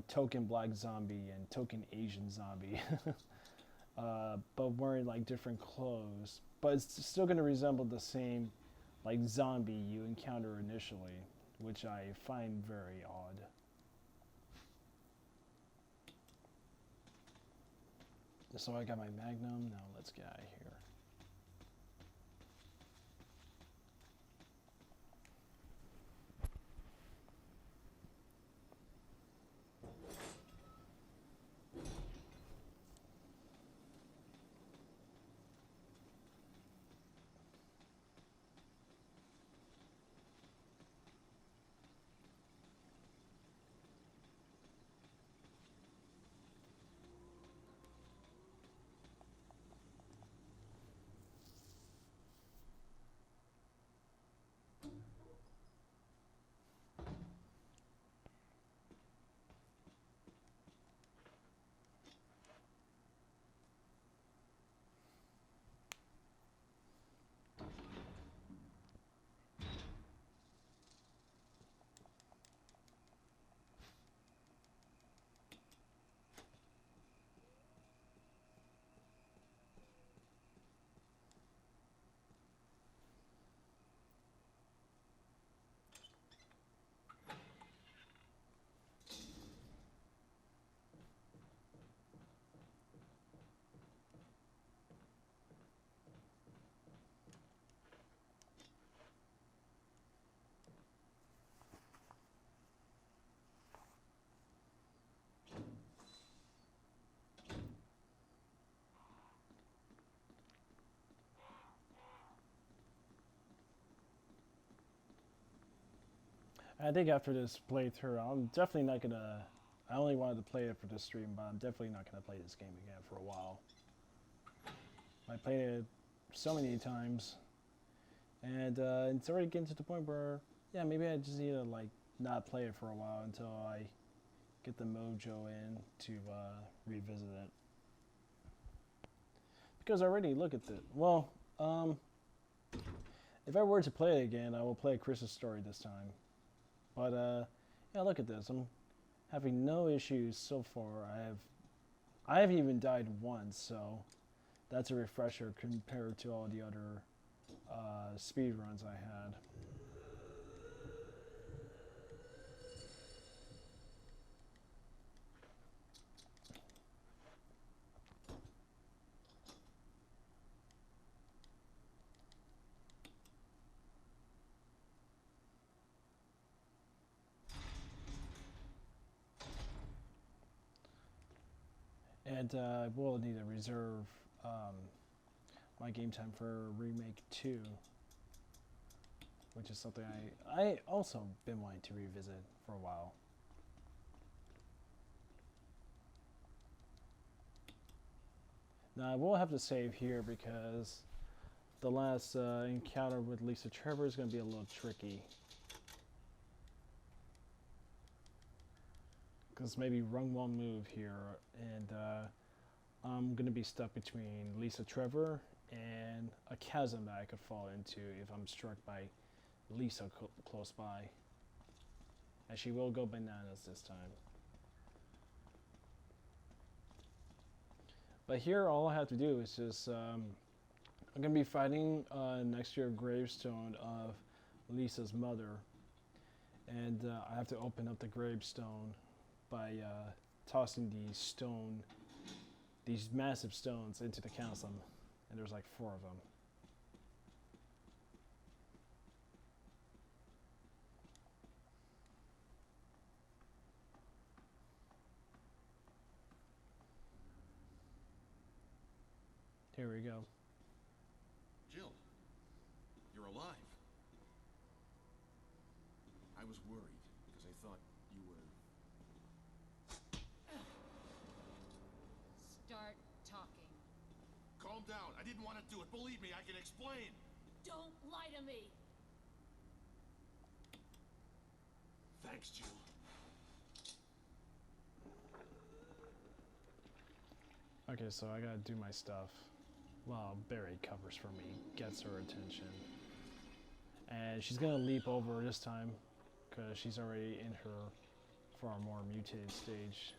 token black zombie and token Asian zombie, but wearing like different clothes. But it's still gonna resemble the same like zombie you encounter initially, which I find very odd. So I got my Magnum. Now let's get out of here. I think after this playthrough, I'm definitely not gonna. I only wanted to play it for this stream, but I'm definitely not gonna play this game again for a while. I played it so many times, and it's already getting to the point where, yeah, maybe I just need to like not play it for a while until I get the mojo in to revisit it. Because already, look at this. Well, if I were to play it again, I will play Chris's story this time. But yeah, look at this. I'm having no issues so far. I haven't even died once, so that's a refresher compared to all the other speed runs I had. And I will need to reserve my game time for Remake 2, which is something I also been wanting to revisit for a while. Now I will have to save here because the last encounter with Lisa Trevor is going to be a little tricky. Because maybe wrong one move here, and I'm going to be stuck between Lisa Trevor and a chasm that I could fall into if I'm struck by Lisa close by. And she will go bananas this time. But here all I have to do is just, I'm going to be fighting next to a gravestone of Lisa's mother. And I have to open up the gravestone by tossing these massive stones into the chasm. And there's like 4 of them. Here we go. Jill, you're alive. I was worried because I thought you were... Start talking. Calm down. I didn't want to do it. Believe me, I can explain. Don't lie to me. Thanks, Jill. Okay, so I gotta do my stuff. Well, Barry covers for me, gets her attention. And she's gonna leap over this time, because she's already in her far more mutated stage.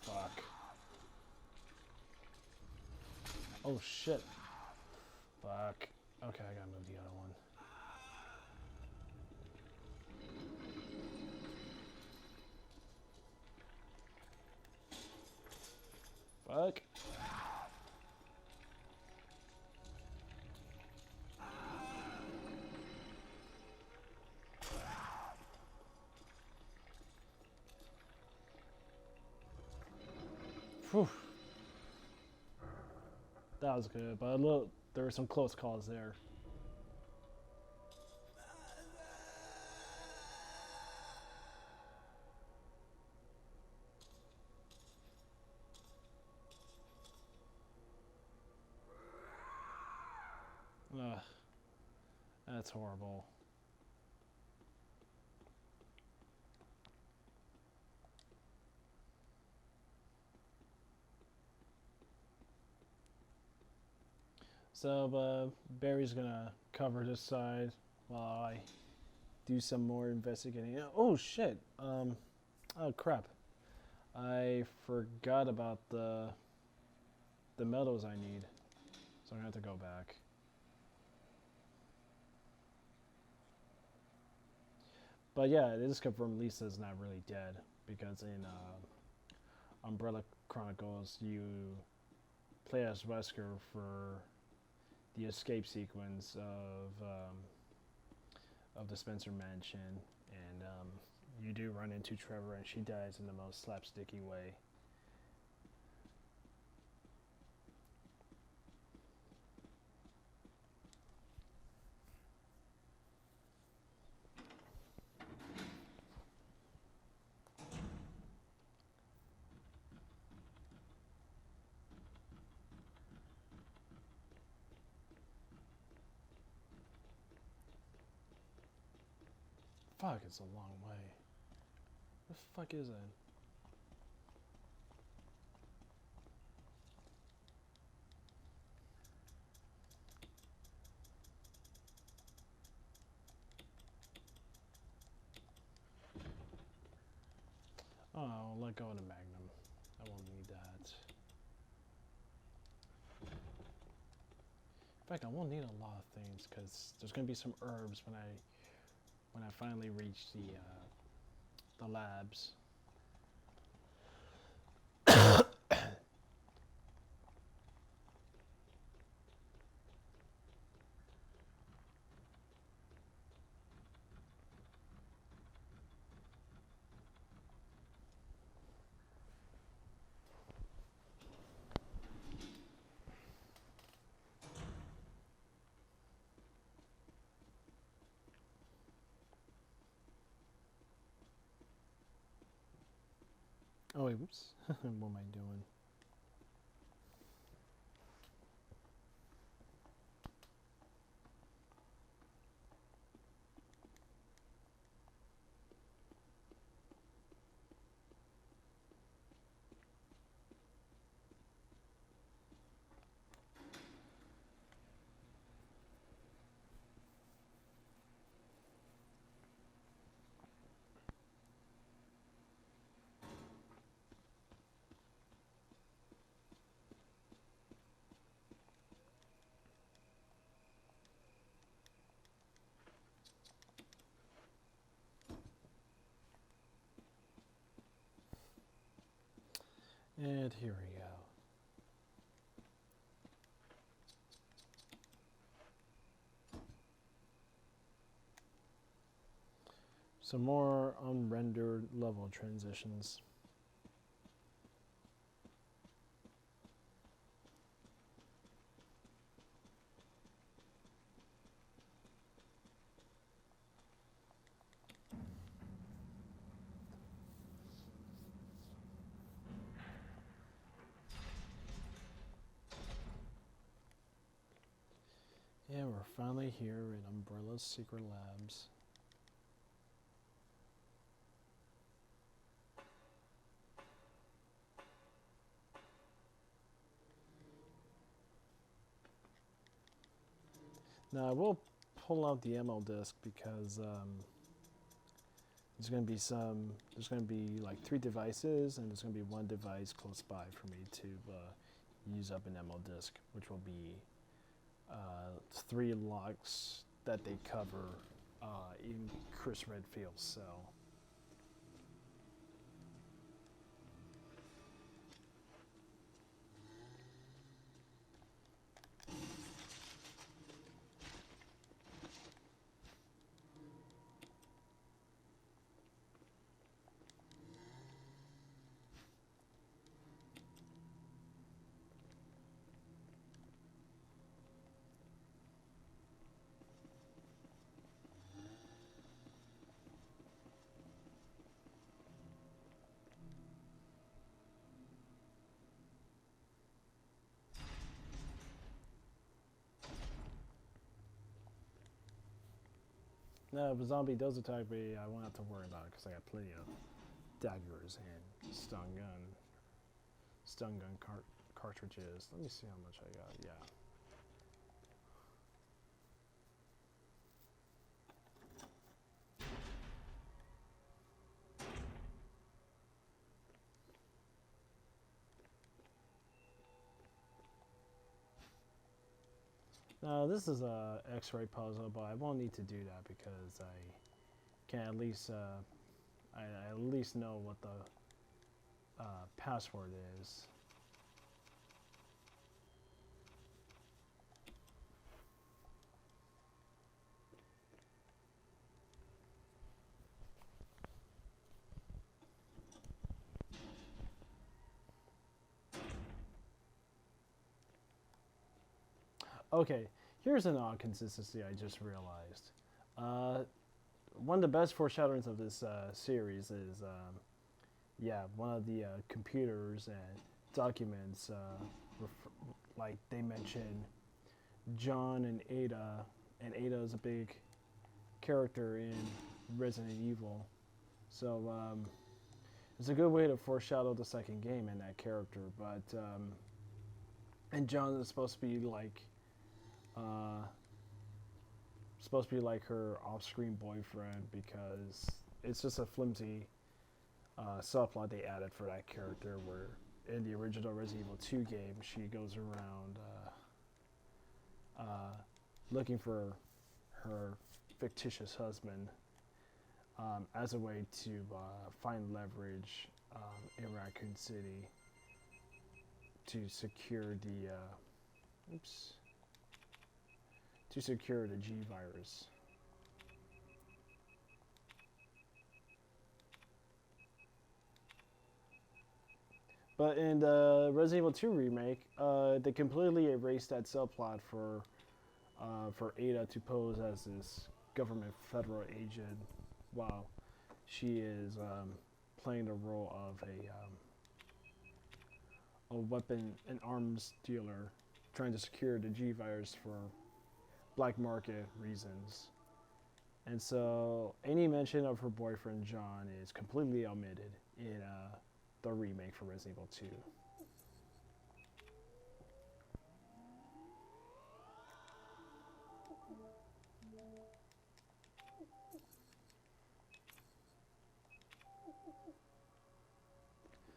Fuck. Oh shit. Fuck. Okay, I gotta move the other one. Fuck. Whew. That was good, but there were some close calls there. Ugh. That's horrible. So, Barry's gonna cover this side while I do some more investigating. Oh shit! Oh crap! I forgot about the metals I need, so I'm gonna have to go back. But yeah, it is confirmed Lisa's not really dead because in Umbrella Chronicles you play as Wesker for the escape sequence of the Spencer Mansion, and you do run into Trevor, and she dies in the most slapsticky way. Fuck, it's a long way. What the fuck is it? Oh, I'll let go of the Magnum. I won't need that. In fact, I won't need a lot of things because there's gonna be some herbs when I finally reach the labs. Oh wait, whoops. What am I doing? And here we go. Some more unrendered level transitions. Yeah, we're finally here in Umbrella's secret labs. Now I will pull out the ammo disc because there's going to be like 3 devices, and there's going to be 1 device close by for me to use up an ammo disc, which will be 3 locks that they cover in Chris Redfield's cell. Now, if a zombie does attack me, I won't have to worry about it because I got plenty of daggers and stun gun cartridges. Let me see how much I got. Yeah. Now this is a X-ray puzzle, but I won't need to do that because I can at least I at least know what the password is. Okay, here's an odd consistency I just realized. One of the best foreshadowings of this series is, yeah, one of the computers and documents, like they mention John and Ada is a big character in Resident Evil. So it's a good way to foreshadow the second game in that character. But and John is supposed to be like her off-screen boyfriend because it's just a flimsy subplot they added for that character. Where in the original Resident Evil 2 game, she goes around looking for her fictitious husband as a way to find leverage in Raccoon City to secure the G virus. But in the Resident Evil 2 remake, they completely erased that subplot for Ada to pose as this government federal agent while she is playing the role of a weapon and arms dealer trying to secure the G virus for black market reasons. And so any mention of her boyfriend John is completely omitted in the remake for Resident Evil 2.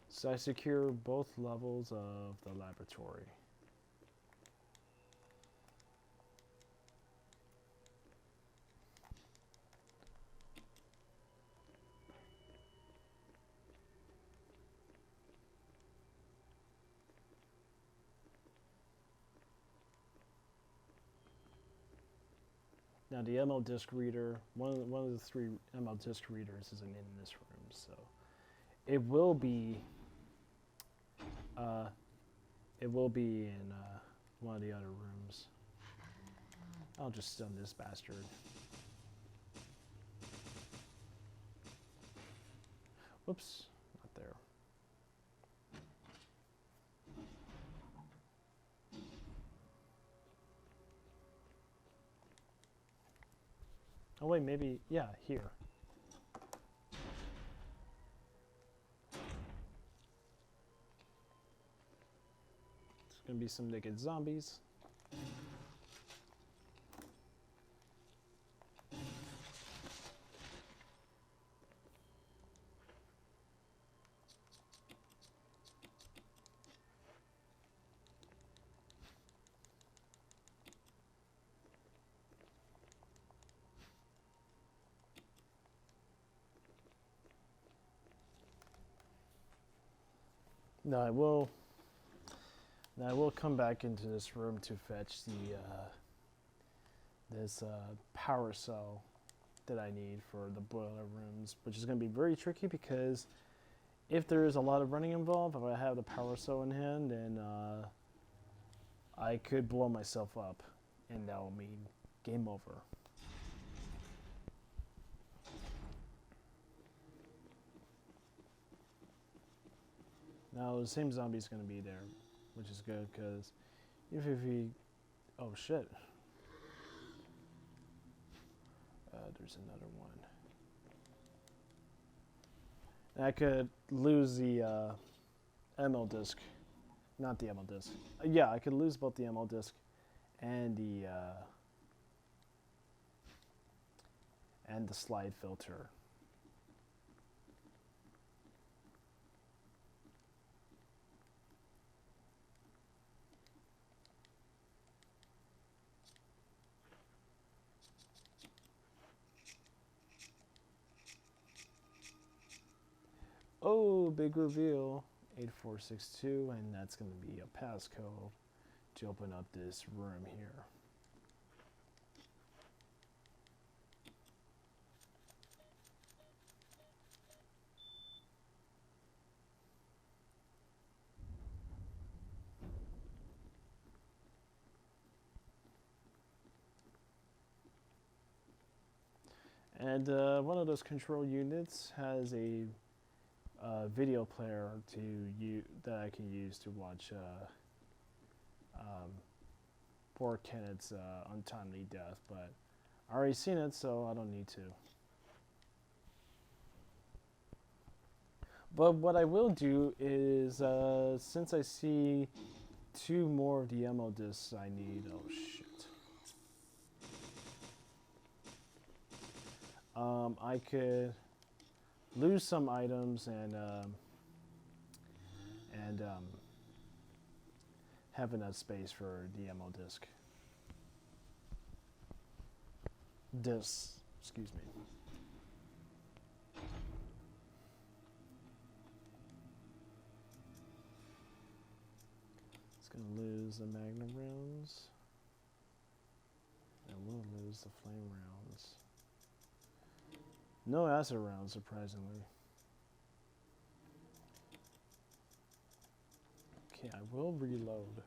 So I secure both levels of the laboratory. Now the ML disk reader, one of the 3 ML disk readers isn't in this room, so it will be in one of the other rooms. I'll just stun this bastard. Whoops, not there. Oh wait, maybe, yeah, here. It's gonna be some naked zombies. Now I will come back into this room to fetch the this power cell that I need for the boiler rooms, which is going to be very tricky because if there is a lot of running involved, if I have the power cell in hand, then I could blow myself up, and that will mean game over. Now the same zombie's gonna be there, which is good because if he, oh shit, there's another one. And I could lose the ML disk, not the ML disk. Yeah, I could lose both the ML disk and the slide filter. Oh, big reveal, 8462, and that's going to be a passcode to open up this room here. And one of those control units has a video player that I can use to watch poor Kenneth's untimely death, but I already seen it, so I don't need to. But what I will do is, since I see 2 more of the ammo discs I need. Oh shit. I could lose some items and have enough space for the ammo disc. Discs, excuse me. It's gonna lose the magnum rounds. I will lose the flame rounds. No acid rounds, surprisingly. Okay, I will reload.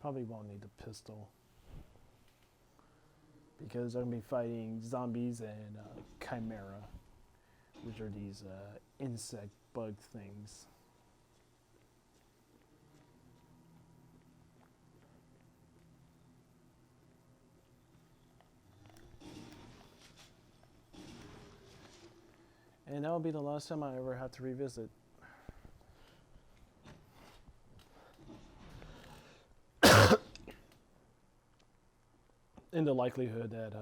Probably won't need the pistol, because I'm going to be fighting zombies and chimera, which are these insect bug things. And that will be the last time I ever have to revisit. In the likelihood that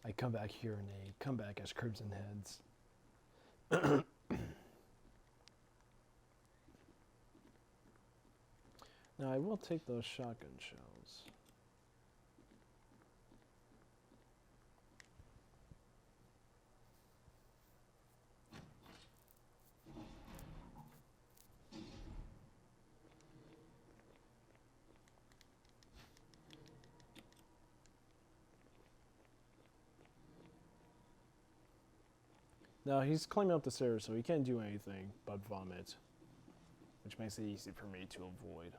I come back here and they come back as Crimson Heads. Now I will take those shotgun shells. Now he's climbing up the stairs, so he can't do anything but vomit, which makes it easy for me to avoid.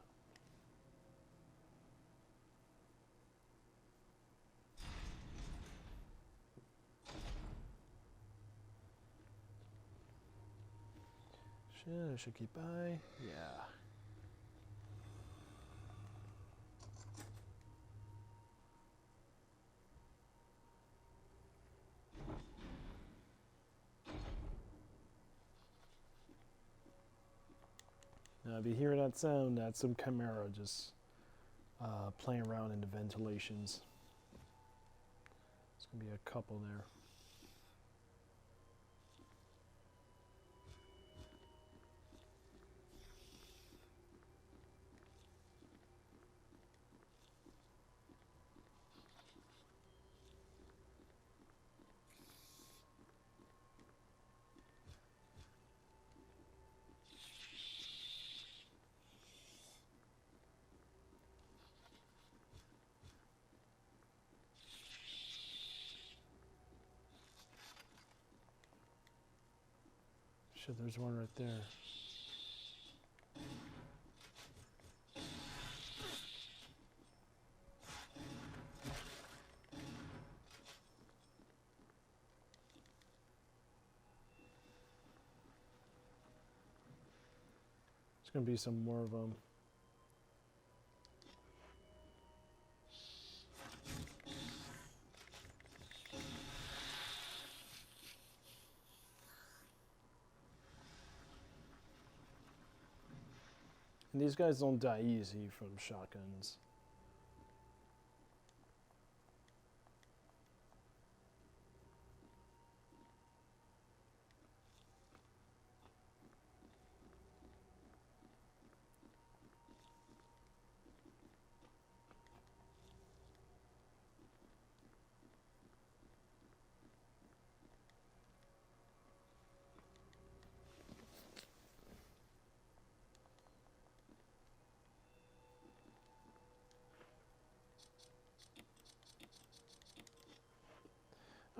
Shit, I should keep by. Yeah. Now, if you hear that sound, that's some chimera just playing around in the ventilations. There's gonna be a couple there. Shit, there's one right there. There's gonna be some more of them. And these guys don't die easy from shotguns.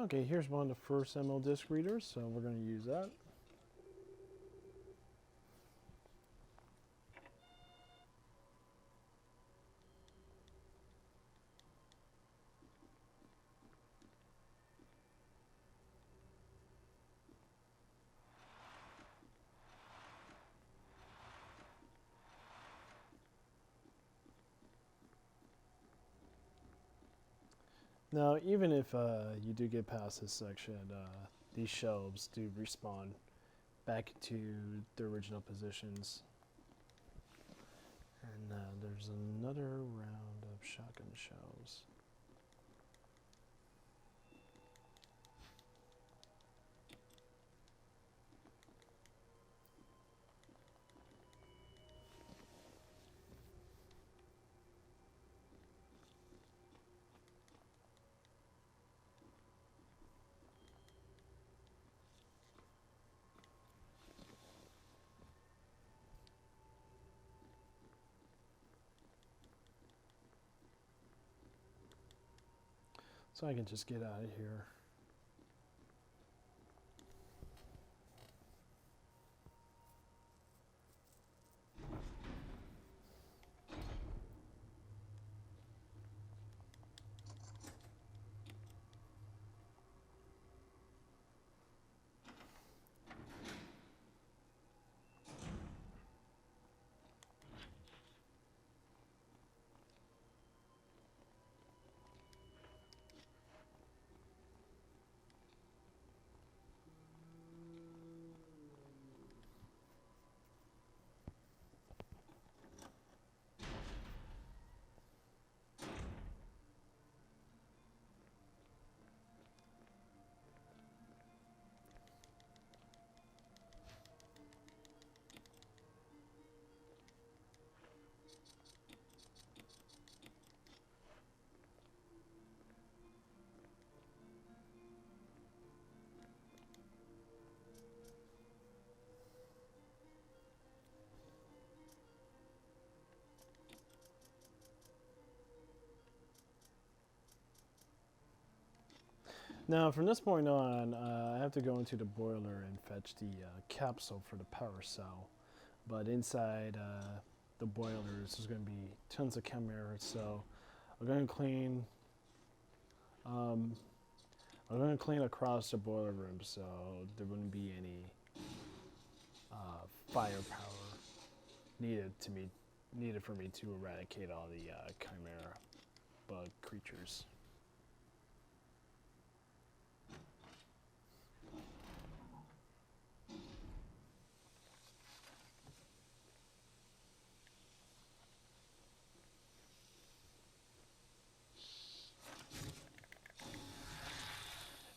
Okay, here's one of the first ML disk readers, so we're going to use that. Now, even if you do get past this section, these shelves do respawn back to the original positions. And there's another round of shotgun shells. So I can just get out of here. Now, from this point on, I have to go into the boiler and fetch the capsule for the power cell. But inside the boilers, there's going to be tons of chimeras, so I'm going to clean. I'm going to clean across the boiler room, so there wouldn't be any firepower needed for me to eradicate all the chimera bug creatures.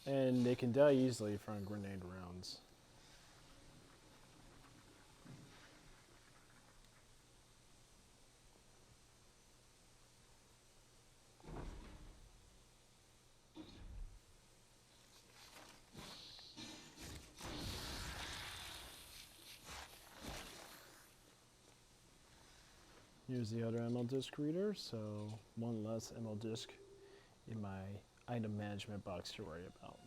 And they can die easily from grenade rounds. Here's the other ammo disc reader, so one less ammo disc in my item management box to worry about.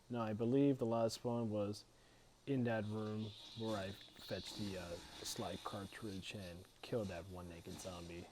Now, I believe the last one was in that room where I fetched the slide cartridge and killed that one naked zombie.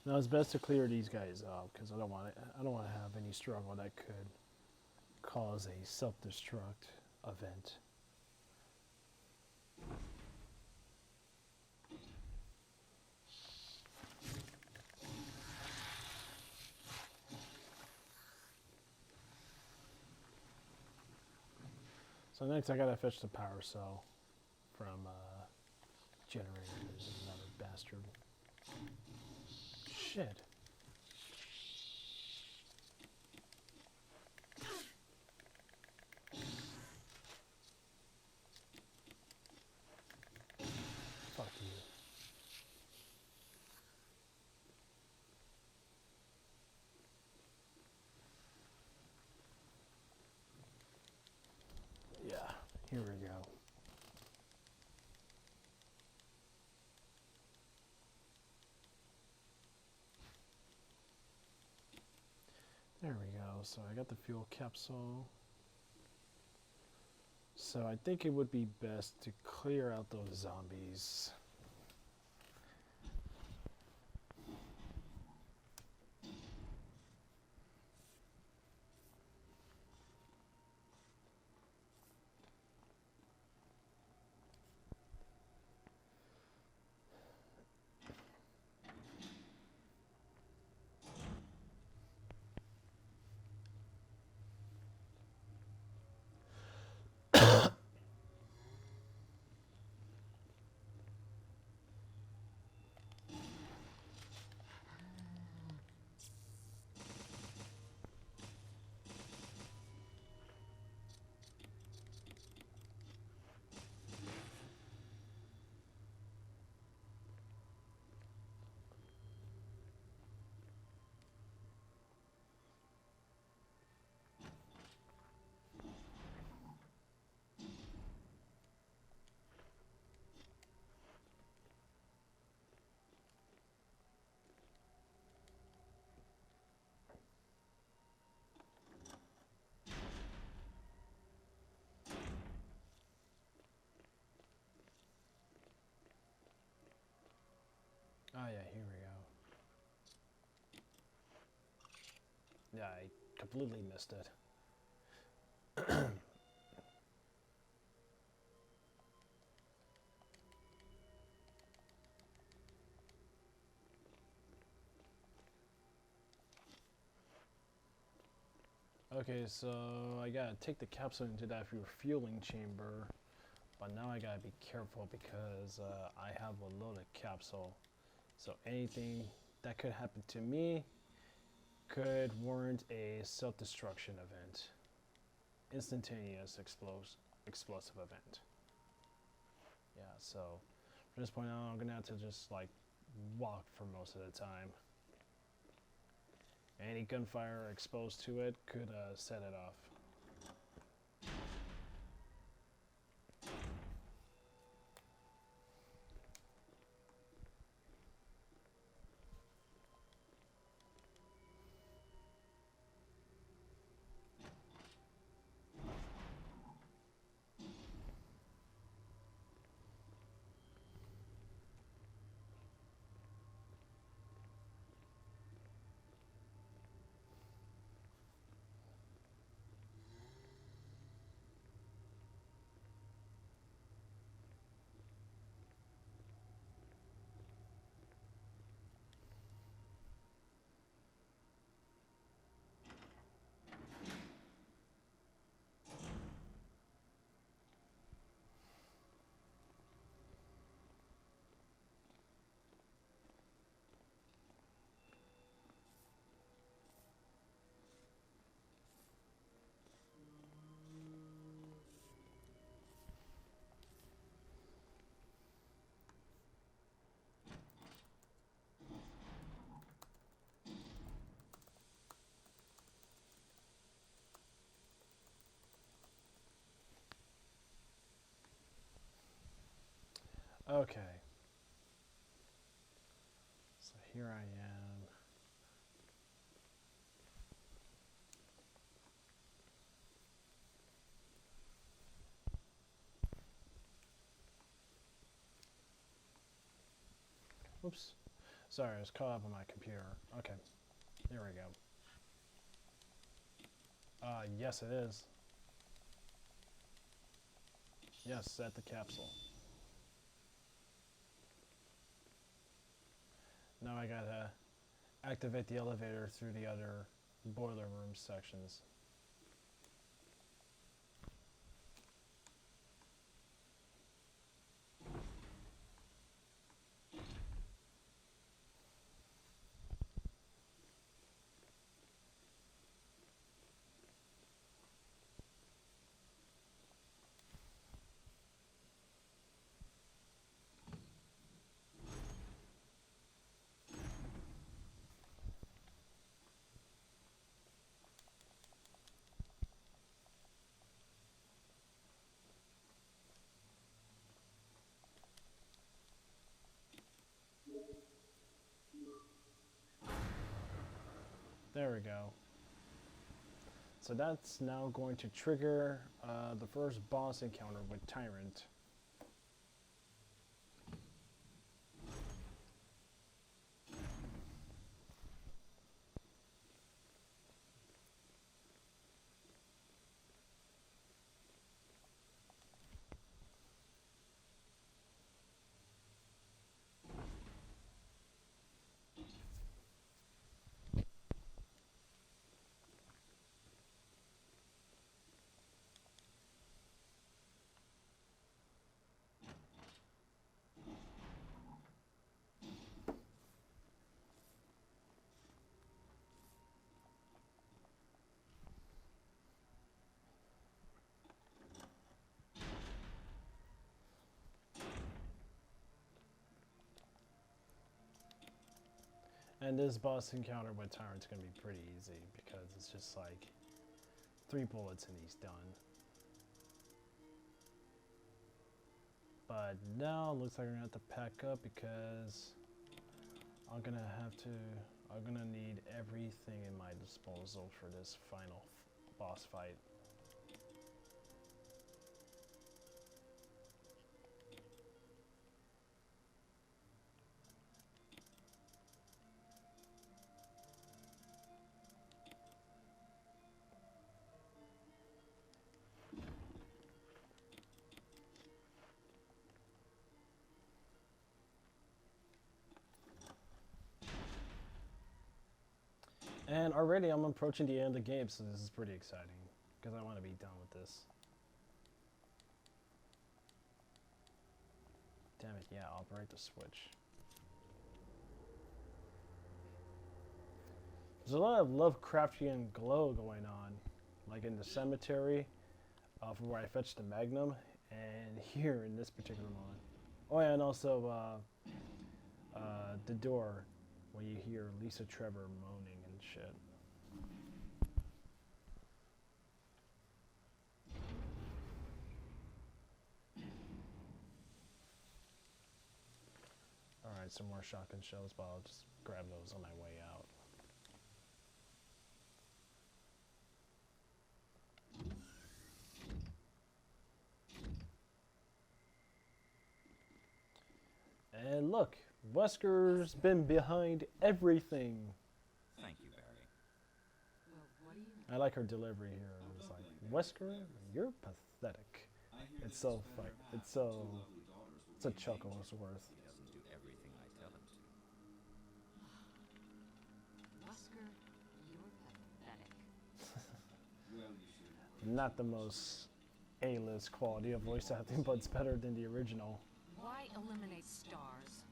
Now it's best to clear these guys out because I don't want to have any struggle that could cause a self-destruct event. So next I gotta fetch the power cell from generator. There's another bastard. Shit. Fuck you. Yeah, here we go. There we go. So I got the fuel capsule. So I think it would be best to clear out those zombies. Oh yeah, here we go. Yeah, I completely missed it. Okay, so I gotta take the capsule into that refueling chamber, but now I gotta be careful because I have a loaded capsule. So anything that could happen to me could warrant a self-destruction event. Instantaneous explosive event. Yeah, so from this point on, I'm gonna have to just like walk for most of the time. Any gunfire exposed to it could set it off. Okay. So here I am. Oops. Sorry, I was caught up on my computer. Okay. There we go. Yes, it is. Yes, at the capsule. Now I gotta activate the elevator through the other boiler room sections. There we go. So that's now going to trigger the first boss encounter with Tyrant. And this boss encounter with Tyrant's gonna be pretty easy because it's just like 3 bullets and he's done. But now it looks like I'm gonna have to pack up because I'm gonna need everything in my disposal for this final boss fight. And already I'm approaching the end of the game, so this is pretty exciting because I want to be done with this. Damn it, yeah, operate the switch. There's a lot of Lovecraftian glow going on, like in the cemetery from where I fetched the Magnum, and here in this particular moment. Oh yeah, and also the door when you hear Lisa Trevor moaning and shit. Alright, some more shotgun shells, but I'll just grab those on my way out. And look, Wesker's been behind everything. Thank you, Barry. Well, what do you I like her delivery here. It's like, Wesker, you're pathetic. It's so funny. It's a chuckle's worth. He doesn't do everything I tell him to. Wesker, you're pathetic. Not the most A-list quality of voice acting, but it's better than the original. Why eliminate stars?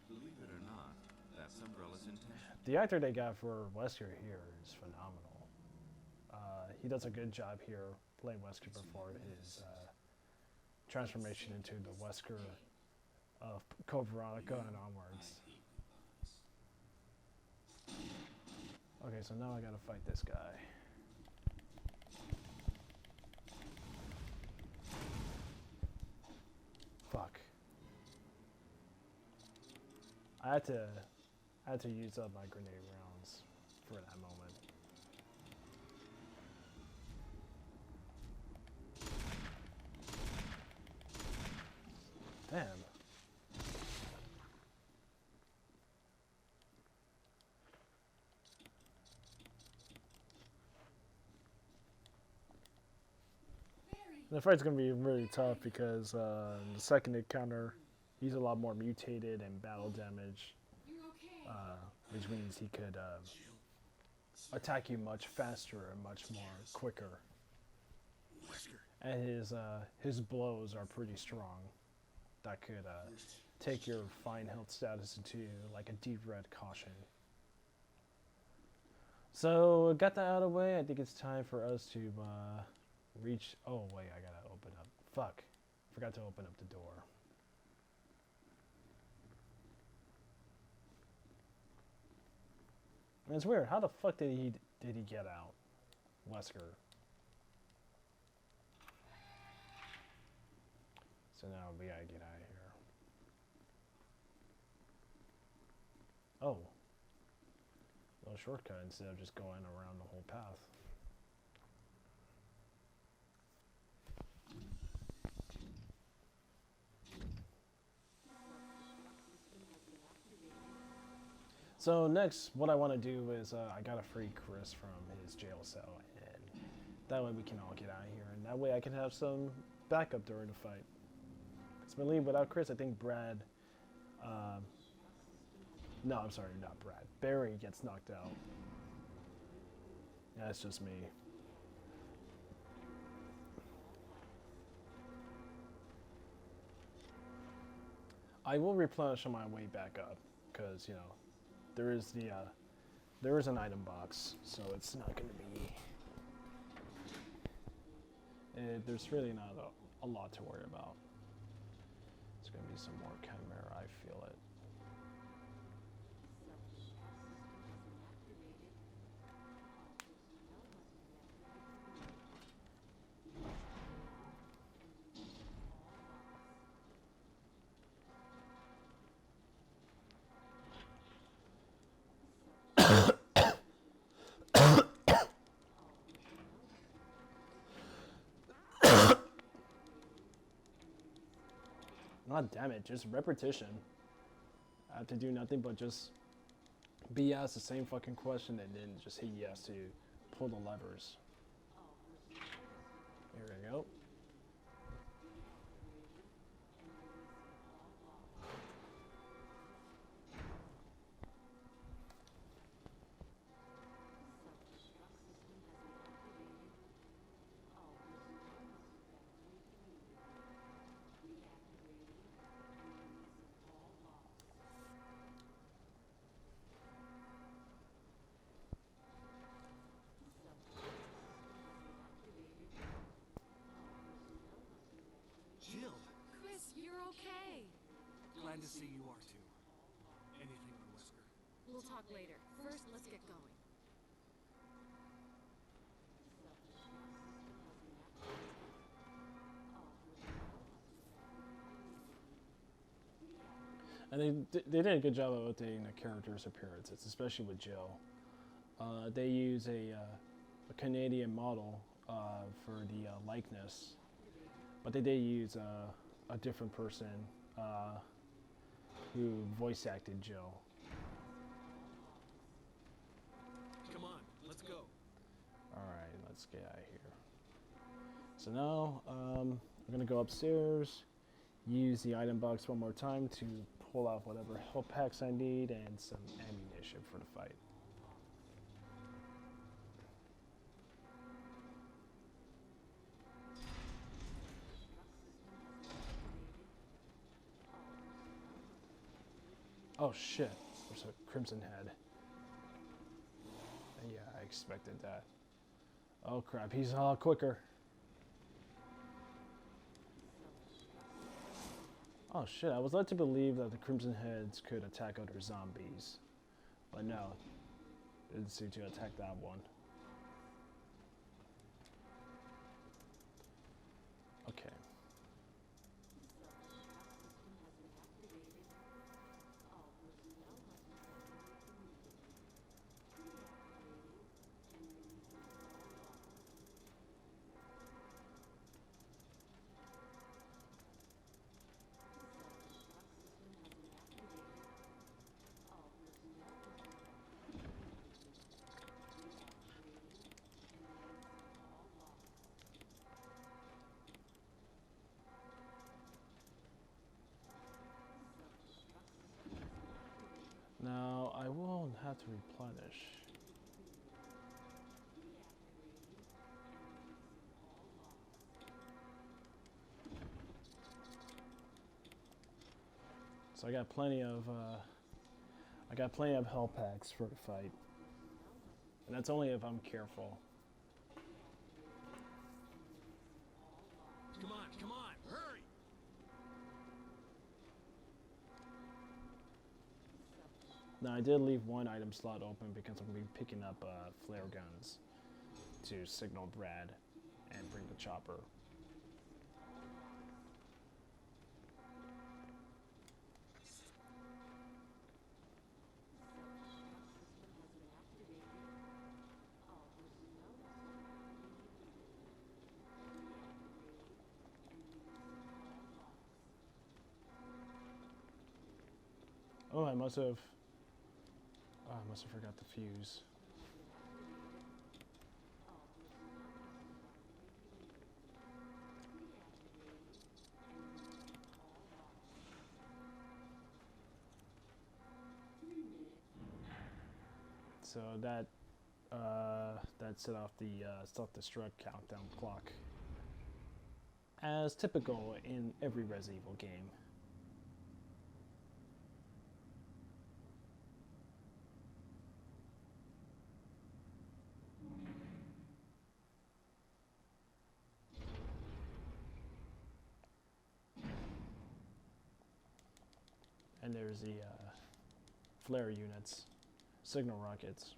Believe it or not, that's Umbrella's intention. The actor they got for Wesker here is phenomenal. He does a good job here playing Wesker before his transformation into the Wesker of Code Veronica and onwards. Okay, so now I gotta fight this guy. Fuck. I had to use up my grenade rounds for that moment. Damn. The fight's gonna be really tough because the second encounter, he's a lot more mutated and battle damage, which means he could attack you much faster and much more quicker. And his blows are pretty strong. That could take your fine health status into like a deep red caution. So got that out of the way. I think it's time for us to reach. Oh wait, I gotta open up. Fuck, forgot to open up the door. And it's weird. How the fuck did he get out, Wesker? So now we gotta get out of here. Oh. Little shortcut instead of just going around the whole path. So next, what I want to do is I gotta free Chris from his jail cell, and that way we can all get out of here, and that way I can have some backup during the fight. Because I believe without Chris, I think Brad. No, I'm sorry, not Brad. Barry gets knocked out. Yeah, it's just me. I will replenish on my way back up, because you know, there is an item box, so it's not going to be. There's really not a lot to worry about. It's going to be some more chimera. I feel it. God damn it, just repetition. I have to do nothing but just be asked the same fucking question and then just hit yes to pull the levers. Here we go. Glad to see you are too. Anything on Wesker? We'll talk later. First, let's get going. And they did a good job of updating the characters' appearances, especially with Jill. They use a Canadian model for the likeness, but they did use a different person who voice acted Jill. Come on, let's go. Alright, let's get out of here. So now, I'm gonna go upstairs, use the item box one more time to pull out whatever health packs I need and some ammunition for the fight. Oh shit, there's a crimson head. Yeah, I expected that. Oh crap, he's a lot quicker. Oh shit, I was led to believe that the crimson heads could attack other zombies. But no, it didn't seem to attack that one. Okay. have to replenish? So I got plenty of health packs for the fight, and that's only if I'm careful. Come on, hurry! Now I did leave one item slot open because I'm going to be picking up flare guns to signal Brad and bring the chopper. Oh, I must have forgot the fuse. So that set off the self-destruct countdown clock, as typical in every Resident Evil game. And there's the flare units, signal rockets.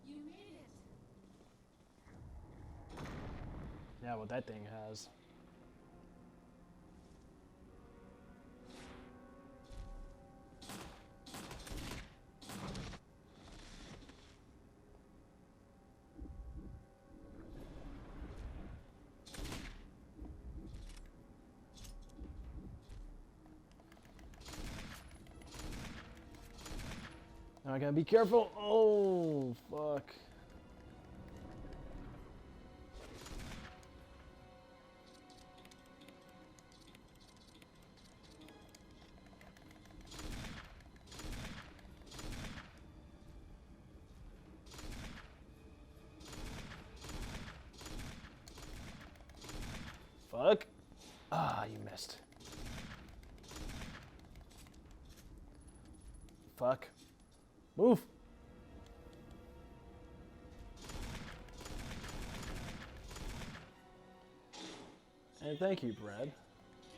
You made it. Yeah, what that thing has. Now I gotta be careful. Oh, fuck. Fuck. Ah, you missed. Fuck. Move. And thank you, Brad.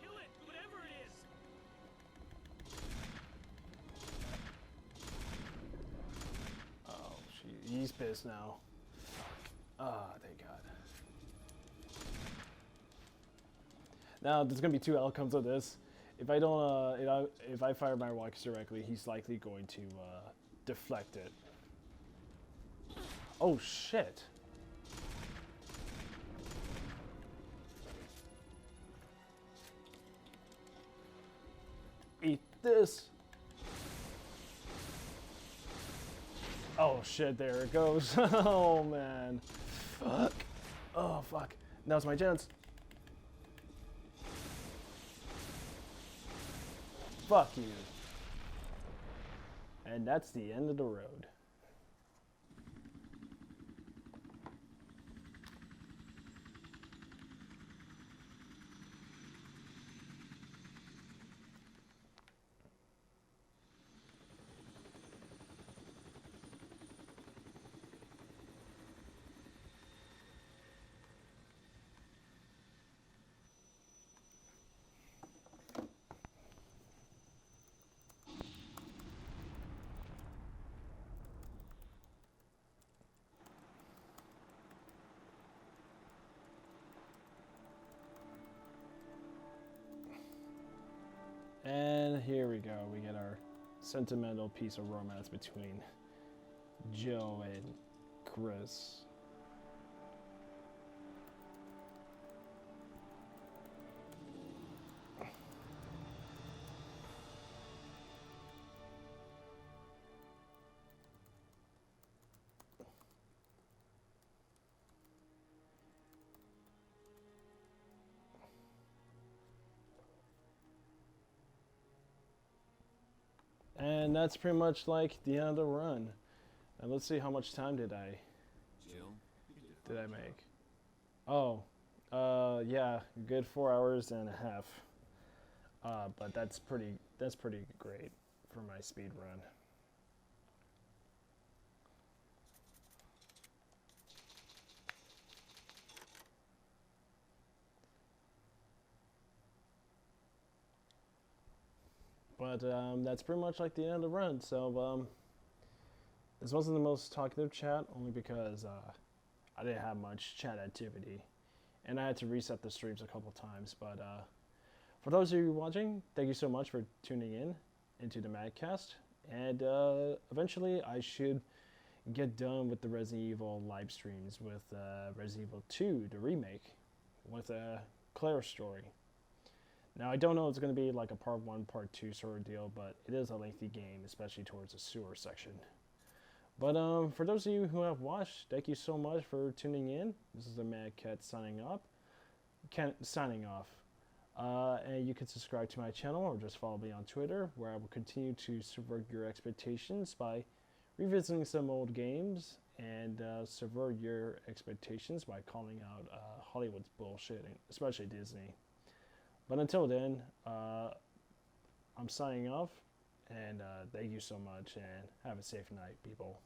Kill it, whatever it is! Oh, he's pissed now. Ah, thank God. Now, there's gonna be two outcomes of this. If I don't, if I fire my rockets directly, he's likely going to deflect it. Oh shit! Eat this! Oh shit! There it goes. Oh man! Fuck! Oh fuck! Now's my chance. Fuck you. And that's the end of the road. And here we go. We get our sentimental piece of romance between Joe and Chris. And that's pretty much like the end of the run. And let's see how much time did I make. Oh, yeah, good 4 hours and a half. But that's pretty great for my speed run. But that's pretty much like the end of the run. So this wasn't the most talkative chat, only because I didn't have much chat activity, and I had to reset the streams a couple times. But for those of you watching, thank you so much for tuning in into the MadCAST, and eventually I should get done with the Resident Evil live streams with Resident Evil 2, the remake, with Claire's story. Now, I don't know if it's going to be like a part 1, part 2 sort of deal, but it is a lengthy game, especially towards the sewer section. But for those of you who have watched, thank you so much for tuning in. This is the MadCat signing off. And you can subscribe to my channel or just follow me on Twitter, where I will continue to subvert your expectations by revisiting some old games and subvert your expectations by calling out Hollywood's bullshit, especially Disney. But until then, I'm signing off, and thank you so much, and have a safe night, people.